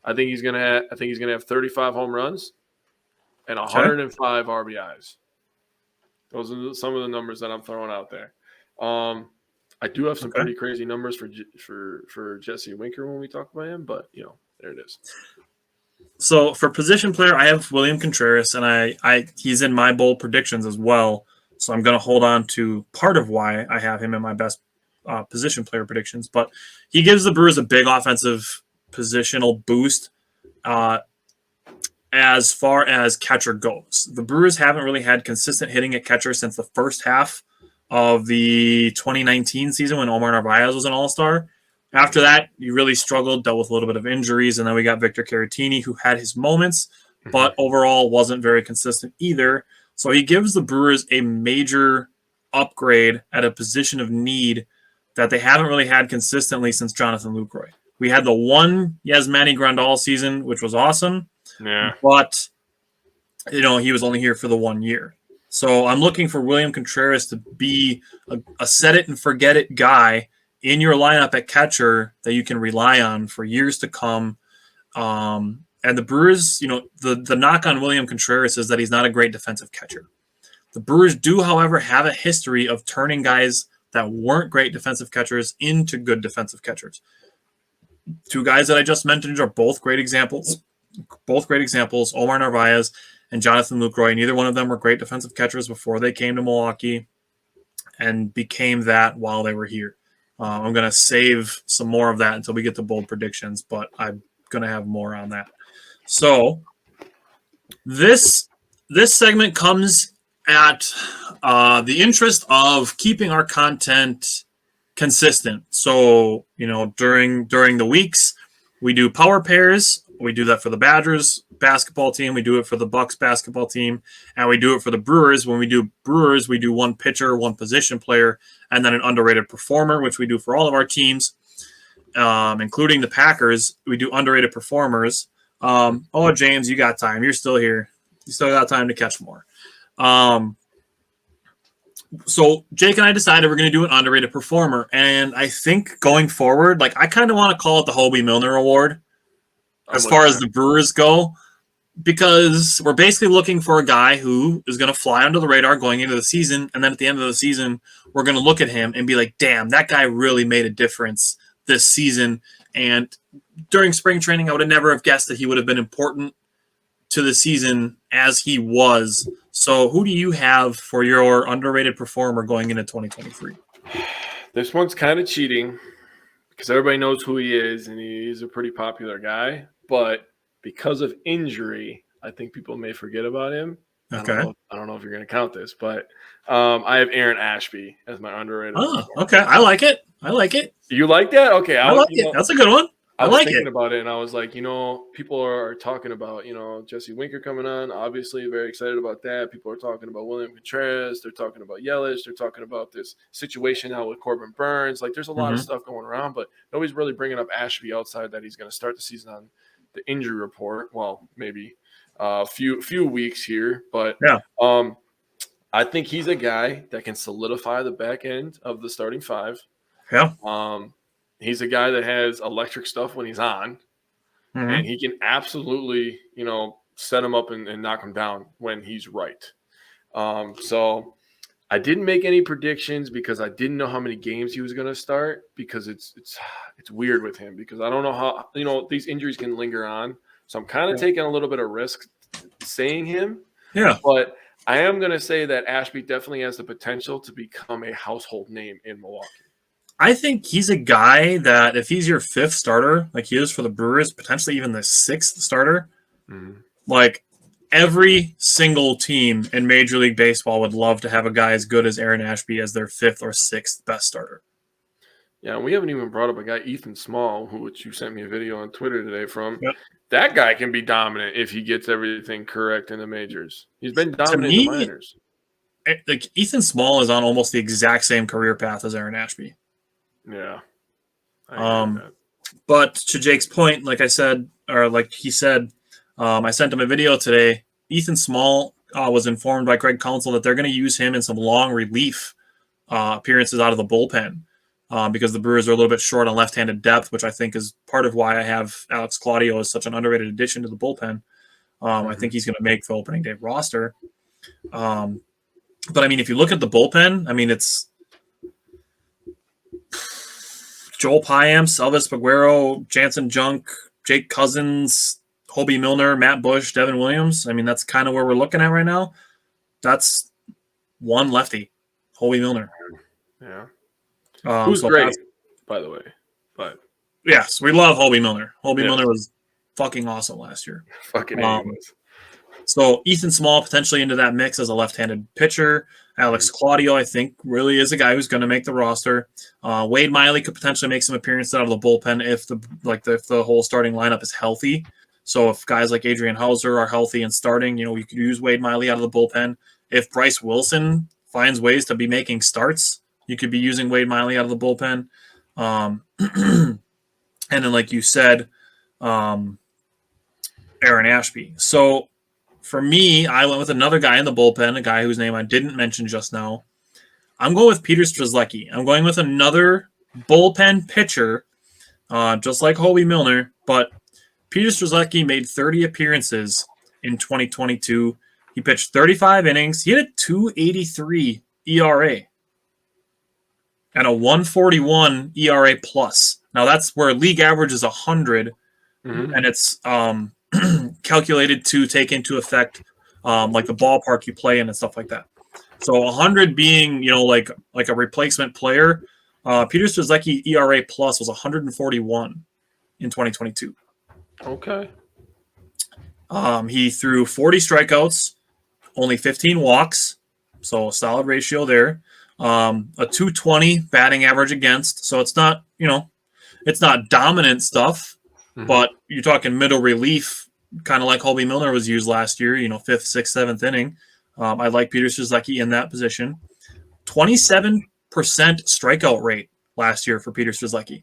I think he's going to have 35 home runs and 105 RBIs. Those are some of the numbers that I'm throwing out there. I do have some pretty crazy numbers for Jesse Winker when we talk about him, but there it is. So for position player, I have William Contreras, and he's in my bold predictions as well. So I'm going to hold on to part of why I have him in my best position player predictions. But he gives the Brewers a big offensive positional boost as far as catcher goes. The Brewers haven't really had consistent hitting at catcher since the first half of the 2019 season when Omar Narvaez was an all-star. After that, he really struggled, dealt with a little bit of injuries, and then we got Victor Caratini, who had his moments, but overall wasn't very consistent either. So he gives the Brewers a major upgrade at a position of need that they haven't really had consistently since Jonathan Lucroy. We had the one Yasmani Grandal season, which was awesome, but he was only here for the 1 year. So I'm looking for William Contreras to be a set-it-and-forget-it guy in your lineup at catcher that you can rely on for years to come. And the Brewers, the knock on William Contreras is that he's not a great defensive catcher. The Brewers do, however, have a history of turning guys that weren't great defensive catchers into good defensive catchers. Two guys that I just mentioned are both great examples. Omar Narvaez and Jonathan Lucroy. Neither one of them were great defensive catchers before they came to Milwaukee and became that while they were here. I'm going to save some more of that until we get to bold predictions, but I'm going to have more on that. So this segment comes at the interest of keeping our content consistent. So, during the weeks, we do power pairs. We do that for the Badgers basketball team. We do it for the Bucks basketball team. And we do it for the Brewers. When we do Brewers, we do one pitcher, one position player, and then an underrated performer, which we do for all of our teams, including the Packers. We do underrated performers. James, you got time. You're still here. You still got time to catch more. So Jake and I decided we're going to do an underrated performer. And I think going forward, I kind of want to call it the Hobie Milner Award. As far as the Brewers go, because we're basically looking for a guy who is going to fly under the radar going into the season, and then at the end of the season, we're going to look at him and be like, damn, that guy really made a difference this season. And during spring training, I would have never have guessed that he would have been important to the season as he was. So who do you have for your underrated performer going into 2023? This one's kind of cheating because everybody knows who he is, and he's a pretty popular guy. But because of injury, I think people may forget about him. Okay. I don't know if you're going to count this, but I have Aaron Ashby as my underrated. Oh, okay. I like it. You like that? Okay. I like it. That's a good one. I was thinking about it, and I was like, people are talking about, Jesse Winker coming on. Obviously, very excited about that. People are talking about William Contreras. They're talking about Yelich. They're talking about this situation now with Corbin Burns. Like, there's a lot of stuff going around, but nobody's really bringing up Ashby outside that he's going to start the season on the injury report. Well, maybe a few weeks here, but yeah. I think he's a guy that can solidify the back end of the starting five. Yeah. He's a guy that has electric stuff when he's on, and he can absolutely, set him up and knock him down when he's right. So I didn't make any predictions because I didn't know how many games he was going to start, because it's weird with him, because I don't know how, these injuries can linger on. So I'm kind of taking a little bit of risk saying him. Yeah. But I am going to say that Ashby definitely has the potential to become a household name in Milwaukee. I think he's a guy that if he's your fifth starter, like he is for the Brewers, potentially even the sixth starter, like every single team in Major League Baseball would love to have a guy as good as Aaron Ashby as their fifth or sixth best starter. Yeah, and we haven't even brought up a guy, Ethan Small, which you sent me a video on Twitter today from. Yep. That guy can be dominant if he gets everything correct in the majors. He's been dominant in the minors. Like Ethan Small is on almost the exact same career path as Aaron Ashby. Yeah. But to Jake's point, like I said, or like he said, I sent him a video today. Ethan Small was informed by Craig Counsell that they're going to use him in some long relief appearances out of the bullpen because the Brewers are a little bit short on left-handed depth, which I think is part of why I have Alex Claudio as such an underrated addition to the bullpen. I think he's going to make the opening day roster. But, I mean, if you look at the bullpen, I mean, it's Joel Payamps, Elvis Paguero, Jansen Junk, Jake Cousins, Hobie Milner, Matt Bush, Devin Williams. I mean, that's kind of where we're looking at right now. That's one lefty, Hobie Milner. Yeah. Who's great, by the way. But yes, we love Hobie Milner. Hobie Milner was fucking awesome last year. Fucking So Ethan Small potentially into that mix as a left-handed pitcher. Alex Claudio, I think, really is a guy who's going to make the roster. Wade Miley could potentially make some appearances out of the bullpen if the whole starting lineup is healthy. So if guys like Adrian Hauser are healthy and starting, we could use Wade Miley out of the bullpen. If Bryce Wilson finds ways to be making starts, you could be using Wade Miley out of the bullpen. And then, like you said, Aaron Ashby. So for me, I went with another guy in the bullpen, a guy whose name I didn't mention just now. I'm going with Peter Strzelecki. I'm going with another bullpen pitcher, just like Hobie Milner, but Peter Strzelecki made 30 appearances in 2022. He pitched 35 innings. He had a 2.83 ERA and a 1.41 ERA plus. Now that's where league average is 100, and it's calculated to take into effect like the ballpark you play in and stuff like that. So 100 being like a replacement player. Peter Strzelecki ERA plus was 141 in 2022. Okay. He threw 40 strikeouts, only 15 walks, so a solid ratio there. A 220 batting average against, so it's not it's not dominant stuff, but you're talking middle relief, kind of like Hobie Milner was used last year. 5th, 6th, 7th inning. I like Peter Strzelecki in that position. 27% strikeout rate last year for Peter Strzelecki.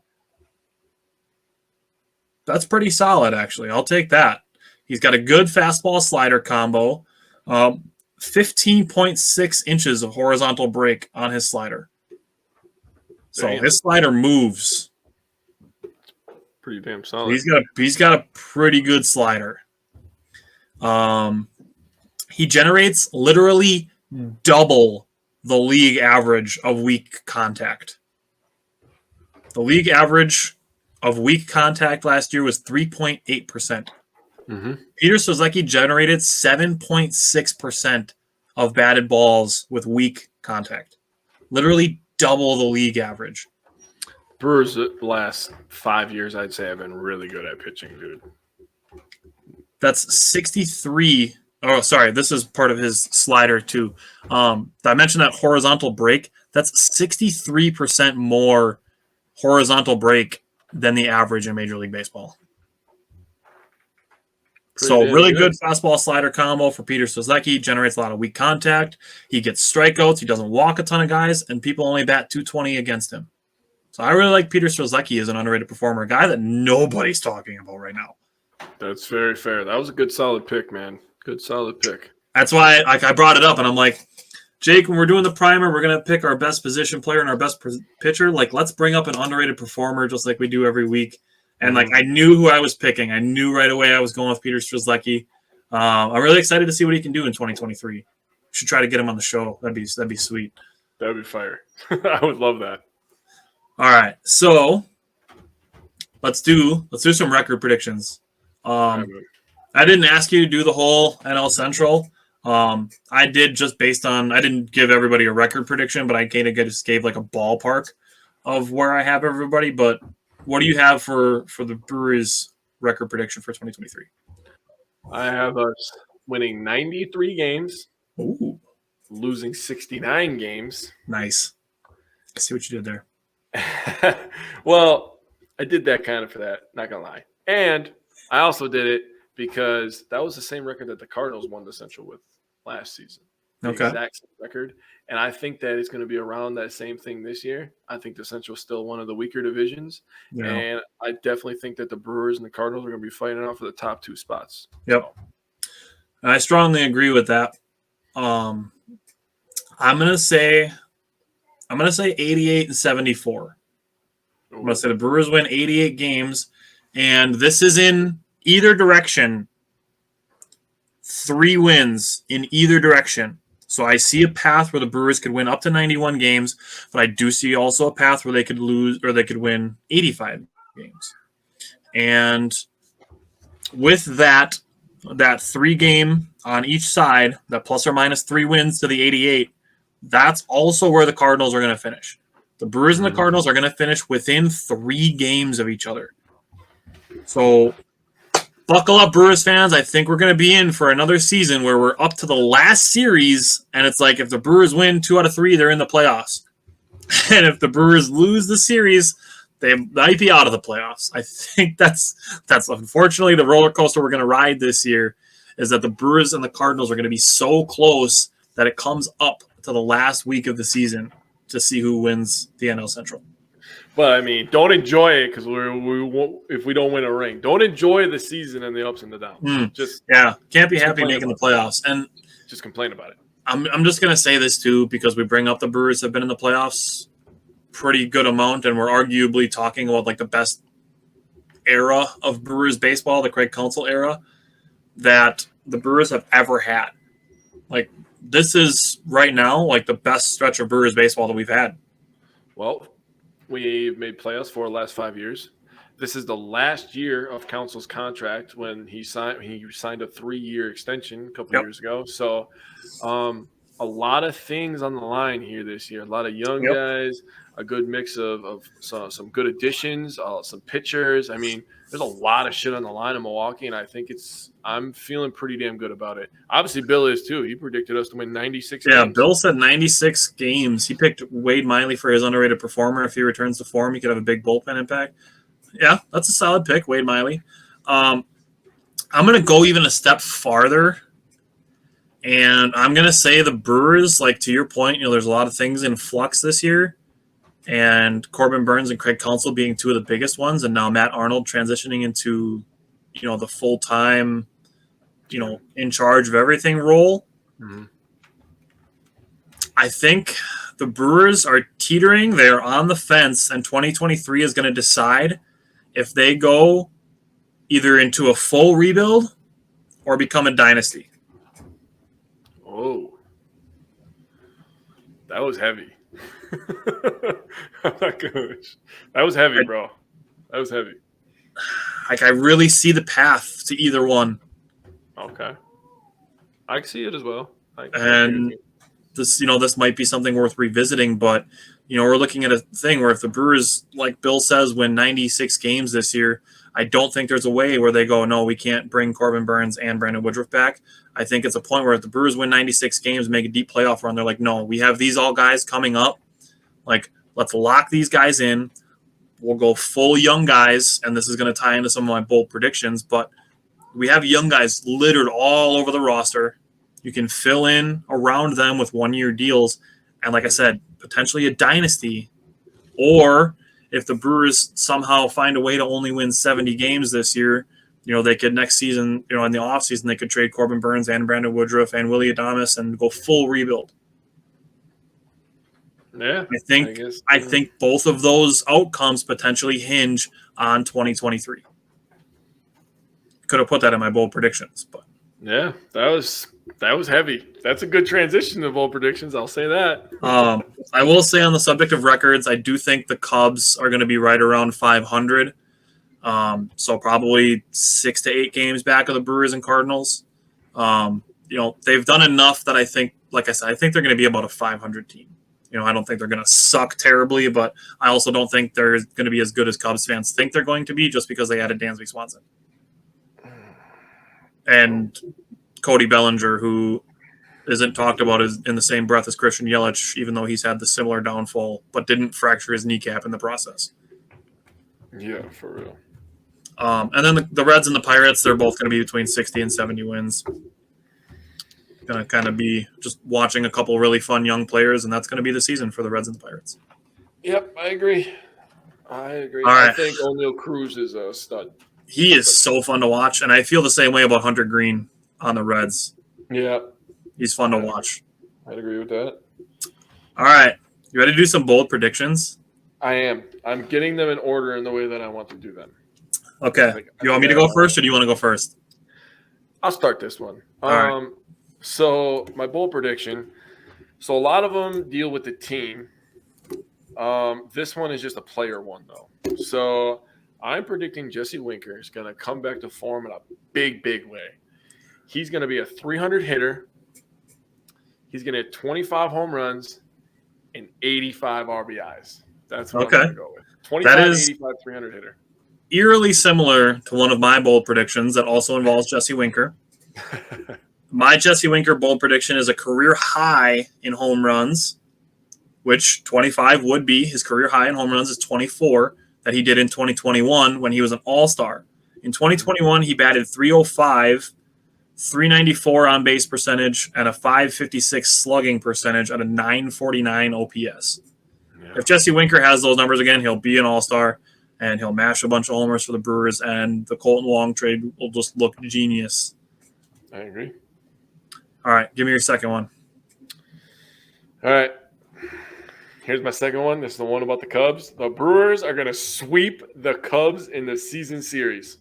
That's pretty solid, actually. I'll take that. He's got a good fastball slider combo. 15.6 inches of horizontal break on his slider. So his slider moves. Pretty damn solid. He's got a pretty good slider. He generates literally double the league average of weak contact. The league average of weak contact last year was 3.8%. Mm-hmm. Peter Strzelecki generated 7.6% of batted balls with weak contact. Literally double the league average. Brewers the last 5 years, I'd say, have been really good at pitching, dude. That's 63. Oh, sorry. This is part of his slider, too. I mentioned that horizontal break. That's 63% more horizontal break than the average in Major League Baseball. So really good fastball slider combo for Peter Strzelecki. Generates a lot of weak contact. He gets strikeouts. He doesn't walk a ton of guys, and people only bat 220 against him. So I really like Peter Strzelecki as an underrated performer, a guy that nobody's talking about right now. That's very fair. That was a good, solid pick, man. Good, solid pick. That's why I brought it up, and I'm like, Jake, when we're doing the primer, we're going to pick our best position player and our best pitcher. Like, let's bring up an underrated performer just like we do every week. And, like, I knew who I was picking. I knew right away I was going with Peter Strzelecki. I'm really excited to see what he can do in 2023. Should try to get him on the show. That'd be sweet. That'd be fire. I would love that. All right, so let's do some record predictions. I didn't ask you to do the whole NL Central. I did just based on I didn't give everybody a record prediction, but I kind of just gave like a ballpark of where I have everybody. But what do you have for the Brewers record prediction for 2023? I have us winning 93 games. Ooh. Losing 69 games. Nice. I see what you did there. Well, I did that kind of for that, not going to lie. And I also did it because that was the same record that the Cardinals won the Central with last season. The exact same record. And I think that it's going to be around that same thing this year. I think the Central is still one of the weaker divisions. Yeah. And I definitely think that the Brewers and the Cardinals are going to be fighting out for the top 2 spots. Yep. So. I strongly agree with that. I'm going to say 88 and 74. I'm going to say the Brewers win 88 games, and this is in either direction. 3 wins in either direction. So I see a path where the Brewers could win up to 91 games, but I do see also a path where they could lose or they could win 85 games. And with that 3 game on each side, that plus or minus 3 wins to the 88, that's also where the Cardinals are going to finish. The Brewers and the Cardinals are going to finish within 3 games of each other. So buckle up, Brewers fans. I think we're going to be in for another season where we're up to the last series, and it's like if the Brewers win 2 out of 3, they're in the playoffs. And if the Brewers lose the series, they might be out of the playoffs. I think that's unfortunately the roller coaster we're going to ride this year, is that the Brewers and the Cardinals are going to be so close that it comes up to the last week of the season to see who wins the NL Central. But, I mean, don't enjoy it because if we don't win a ring. Don't enjoy the season and the ups and the downs. Can't be happy making the playoffs. And just complain about it. I'm just going to say this, too, because we bring up the Brewers have been in the playoffs pretty good amount, and we're arguably talking about, like, the best era of Brewers baseball, the Craig Counsell era, that the Brewers have ever had. Like, this is, right now, like, the best stretch of Brewers baseball that we've had. Well, we've made playoffs for the last 5 years. This is the last year of Counsell's contract when he signed a 3-year extension a couple years ago. So a lot of things on the line here this year. A lot of young guys, a good mix of some good additions, some pitchers. I mean, there's a lot of shit on the line in Milwaukee, and I think I'm feeling pretty damn good about it. Obviously, Bill is too. He predicted us to win 96 games. Yeah, Bill said 96 games. He picked Wade Miley for his underrated performer. If he returns to form, he could have a big bullpen impact. Yeah, that's a solid pick, Wade Miley. I'm going to go even a step farther, and I'm going to say the Brewers, like to your point, there's a lot of things in flux this year, and Corbin Burns and Craig Counsell being 2 of the biggest ones, and now Matt Arnold transitioning into, the full-time, in charge of everything role. Mm-hmm. I think the Brewers are teetering. They're on the fence, and 2023 is going to decide if they go either into a full rebuild or become a dynasty? Oh, that was heavy. Oh my gosh, that was heavy, bro. That was heavy. Like, I really see the path to either one. Okay, I can see it as well. And this, this might be something worth revisiting, but we're looking at a thing where if the Brewers, like Bill says, win 96 games this year, I don't think there's a way where they go, no, we can't bring Corbin Burns and Brandon Woodruff back. I think it's a point where if the Brewers win 96 games, make a deep playoff run, they're like, no, we have these all guys coming up. Like, let's lock these guys in. We'll go full young guys, and this is going to tie into some of my bold predictions, but we have young guys littered all over the roster. You can fill in around them with one-year deals, and like I said, potentially a dynasty. Or if the Brewers somehow find a way to only win 70 games this year, they could next season, in the offseason, they could trade Corbin Burns and Brandon Woodruff and Willie Adames and go full rebuild. Yeah, I think both of those outcomes potentially hinge on 2023. Could have put that in my bold predictions, but yeah, that was heavy. That's a good transition to bold predictions. I'll say that. I will say on the subject of records, I do think the Cubs are going to be right around 500. So probably 6 to 8 games back of the Brewers and Cardinals. They've done enough that I think, like I said, I think they're going to be about a 500 team. I don't think they're going to suck terribly, but I also don't think they're going to be as good as Cubs fans think they're going to be just because they added Dansby Swanson. And Cody Bellinger, who isn't talked about in the same breath as Christian Yelich, even though he's had the similar downfall, but didn't fracture his kneecap in the process. Yeah, for real. And then the Reds and the Pirates, they're both going to be between 60 and 70 wins. Going to kind of be just watching a couple really fun young players, and that's going to be the season for the Reds and the Pirates. Yep, I agree. All right. I think O'Neal Cruz is a stud. He is so fun to watch, and I feel the same way about Hunter Green on the Reds. Yeah. He's fun to watch. I'd agree with that. All right. You ready to do some bold predictions? I am. I'm getting them in order in the way that I want to do them. Okay. You want me to go first, or do you want to go first? I'll start this one. All right. So my bold prediction. So a lot of them deal with the team. This one is just a player one, though. So I'm predicting Jesse Winker is going to come back to form in a big, big way. He's going to be a 300 hitter. He's going to hit 25 home runs and 85 RBIs. That's what I'm going to go with. 25, 85, 300 hitter. Eerily similar to one of my bold predictions that also involves Jesse Winker. My Jesse Winker bold prediction is a career high in home runs, which 25 would be. His career high in home runs is 24 that he did in 2021 when he was an all-star. In 2021, he batted 305, 394 on-base percentage, and a 556 slugging percentage at a 949 OPS. Yeah. If Jesse Winker has those numbers again, he'll be an all-star, and he'll mash a bunch of homers for the Brewers, and the Colton Wong trade will just look genius. I agree. All right, give me your second one. All right. Here's my second one. This is the one about the Cubs. The Brewers are going to sweep the Cubs in the season series.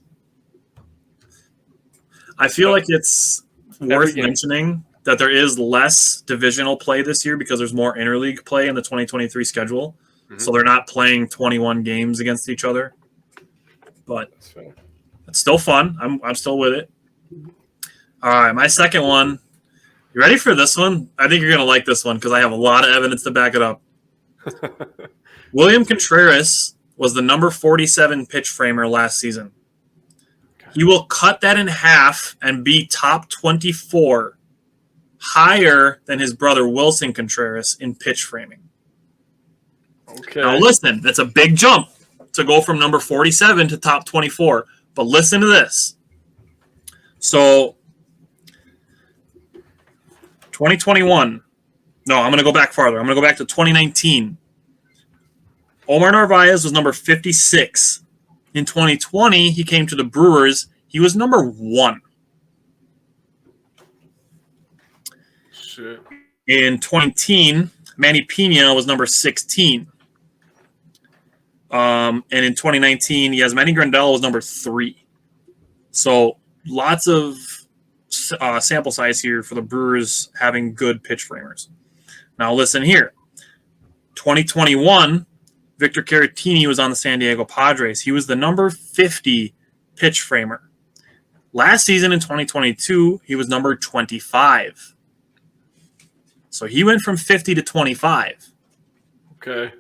I feel like it's worth mentioning that there is less divisional play this year because there's more interleague play in the 2023 schedule. Mm-hmm. So they're not playing 21 games against each other. But it's still fun. I'm still with it. All right, my second one. You ready for this one? I think you're going to like this one because I have a lot of evidence to back it up. William Contreras was the number 47 pitch framer last season. He will cut that in half and be top 24, higher than his brother Wilson Contreras in pitch framing. Okay. Now listen, that's a big jump to go from number 47 to top 24. But listen to this. So 2021. No, I'm going to go back farther. I'm going to go back to 2019. Omar Narvaez was number 56. In 2020, he came to the Brewers. He was number 1. Shit. In 2019, Manny Pena was number 16. And in 2019, Yasmani Grandal was number 3. So lots of sample size here for the Brewers having good pitch framers. Now listen here. 2021, Victor Caratini was on the San Diego Padres. He was the number 50 pitch framer. Last season in 2022, he was number 25. So he went from 50 to 25. Okay.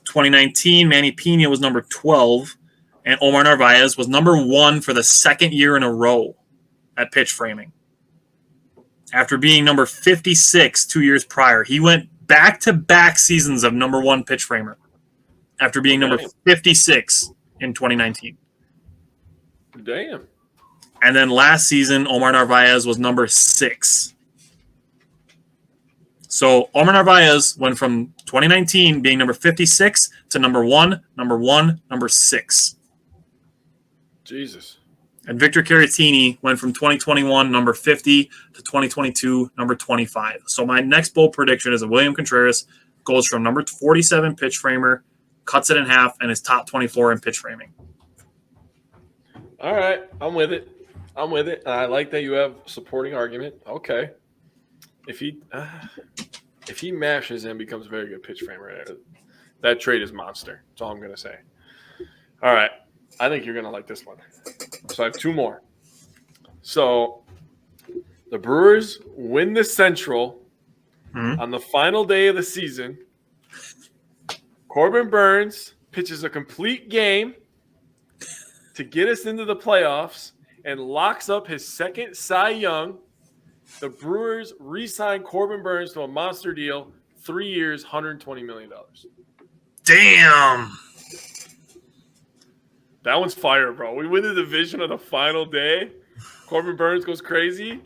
2019, Manny Pena was number 12, and Omar Narvaez was number 1 for the second year in a row at pitch framing. After being number 56 2 years prior, he went back-to-back seasons of number 1 pitch framer after being number 56 in 2019. Damn. And then last season, Omar Narvaez was number 6. So Omar Narvaez went from 2019 being number 56 to number 1, number 6. Jesus. And Victor Caratini went from 2021 number 50 to 2022 number 25. So my next bold prediction is that William Contreras goes from number 47 pitch framer, cuts it in half, and is top 24 in pitch framing. All right, I'm with it. I like that you have supporting argument. Okay. If he mashes and becomes a very good pitch framer, that trade is monster. That's all I'm going to say. All right. I think you're going to like this one. So I have 2 more. So the Brewers win the Central on the final day of the season. Corbin Burns pitches a complete game to get us into the playoffs and locks up his second Cy Young. The Brewers re-signed Corbin Burns to a monster deal, 3 years, $120 million. Damn. That one's fire, bro. We win the division on the final day. Corbin Burns goes crazy,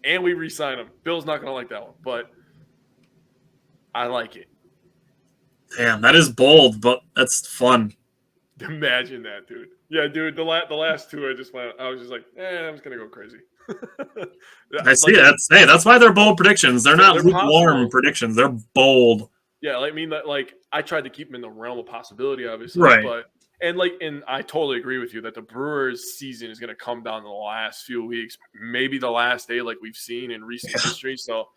and we re-sign him. Bill's not going to like that one, but I like it. Damn, that is bold, but that's fun. Imagine that, dude. Yeah, dude, the last 2 I was just like, I'm just going to go crazy. I see that. Hey, that's why they're bold predictions. They're not lukewarm possible. Predictions. They're bold. Yeah, I mean, I tried to keep them in the realm of possibility, obviously. Right. But and I totally agree with you that the Brewers' season is going to come down to the last few weeks, maybe the last day, like we've seen in recent history. So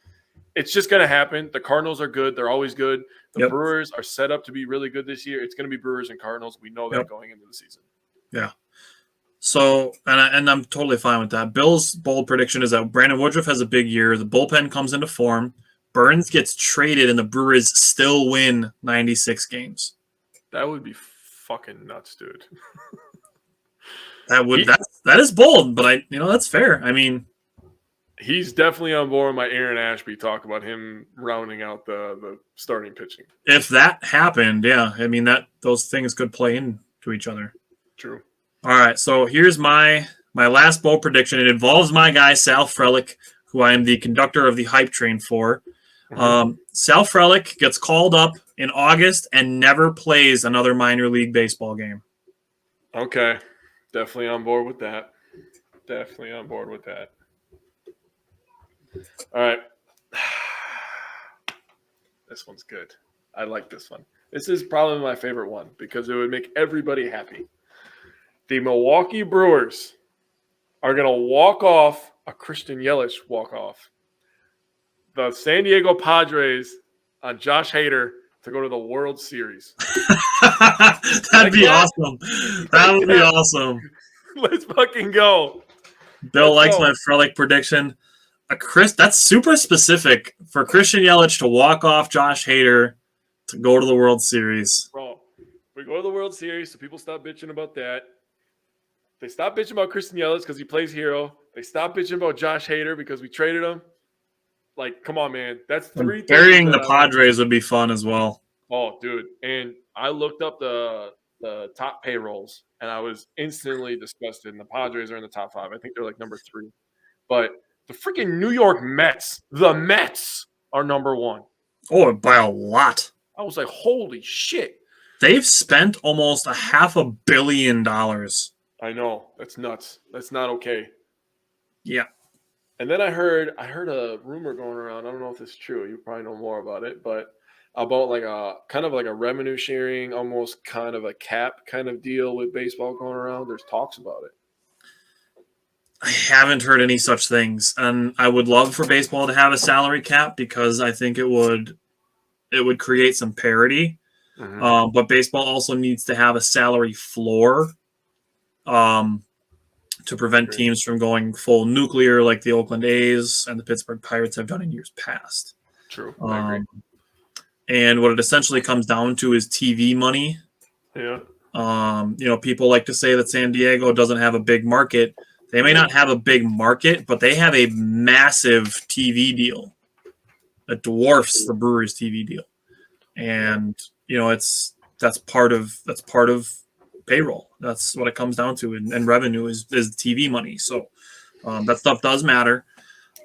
it's just going to happen. The Cardinals are good; they're always good. The Brewers are set up to be really good this year. It's going to be Brewers and Cardinals. We know that going into the season. Yeah. So, and I'm totally fine with that. Bill's bold prediction is that Brandon Woodruff has a big year. The bullpen comes into form. Burns gets traded, and the Brewers still win 96 games. That would be fucking nuts, dude. That is bold, but that's fair. I mean, he's definitely on board with my Aaron Ashby talk about him rounding out the starting pitching. If that happened, yeah, I mean those things could play into each other. True. All right, so here's my last bold prediction. It involves my guy Sal Frelick, who I am the conductor of the hype train for. Sal Frelick gets called up in August and never plays another minor league baseball game. Okay, definitely on board with that. All right, this one's good. I like this one. This is probably my favorite one because it would make everybody happy. The Milwaukee Brewers are going to walk off a Christian Yelich walk-off. The San Diego Padres on Josh Hader to go to the World Series. That'd be awesome. That would be awesome. Let's fucking go. Bill likes my Frelick prediction. That's super specific for Christian Yelich to walk off Josh Hader to go to the World Series. Bro, we go to the World Series, so people stop bitching about that. They stop bitching about Christian Yelich because he plays hero. They stop bitching about Josh Hader because we traded him. Like, come on, man. That's 3 things. Burying the Padres would be fun as well. Oh, dude. And I looked up the top payrolls, and I was instantly disgusted. And the Padres are in the top 5. I think they're like number 3. But the freaking New York Mets, the Mets are number 1. Oh, by a lot. I was like, holy shit. They've spent almost $500 million. I know. That's nuts. That's not okay. Yeah. And then I heard a rumor going around. I don't know if it's true. You probably know more about it, but about like a kind of like a revenue sharing, almost kind of a cap kind of deal with baseball going around. There's talks about it. I haven't heard any such things, and I would love for baseball to have a salary cap because I think it would create some parity. But baseball also needs to have a salary floor to prevent teams from going full nuclear like the Oakland A's and the Pittsburgh Pirates have done in years past. True. I agree. And what it essentially comes down to is TV money. Yeah. People like to say that San Diego doesn't have a big market. They may not have a big market, but they have a massive TV deal that dwarfs the Brewers TV deal. And that's part of payroll. That's what it comes down to, and revenue is TV money. So that stuff does matter.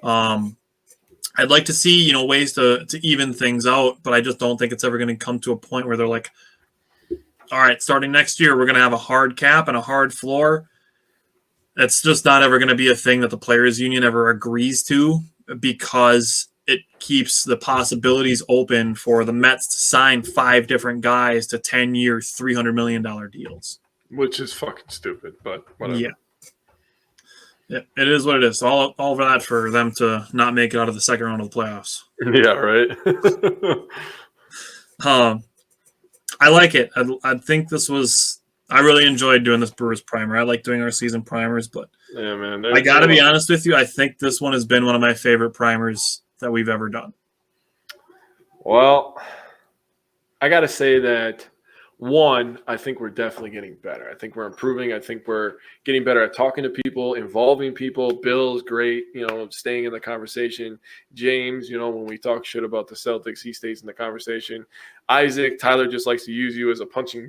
I'd like to see ways to even things out, but I just don't think it's ever going to come to a point where they're like, all right, starting next year we're going to have a hard cap and a hard floor. That's just not ever going to be a thing that the players union ever agrees to, because it keeps the possibilities open for the Mets to sign 5 different guys to 10-year, $300 million deals. Which is fucking stupid, but whatever. Yeah, it is what it is. All of that for them to not make it out of the second round of the playoffs. Yeah, right. I like it. I think this was. I really enjoyed doing this Brewers primer. I like doing our season primers, but yeah, man. I got to be honest with you. I think this one has been one of my favorite primers that we've ever done. Well, I got to say that, one, I think we're definitely getting better. I think we're improving. I think we're getting better at talking to people, involving people. Bill's great, staying in the conversation. James, when we talk shit about the Celtics, he stays in the conversation. Isaac, Tyler just likes to use you as a punching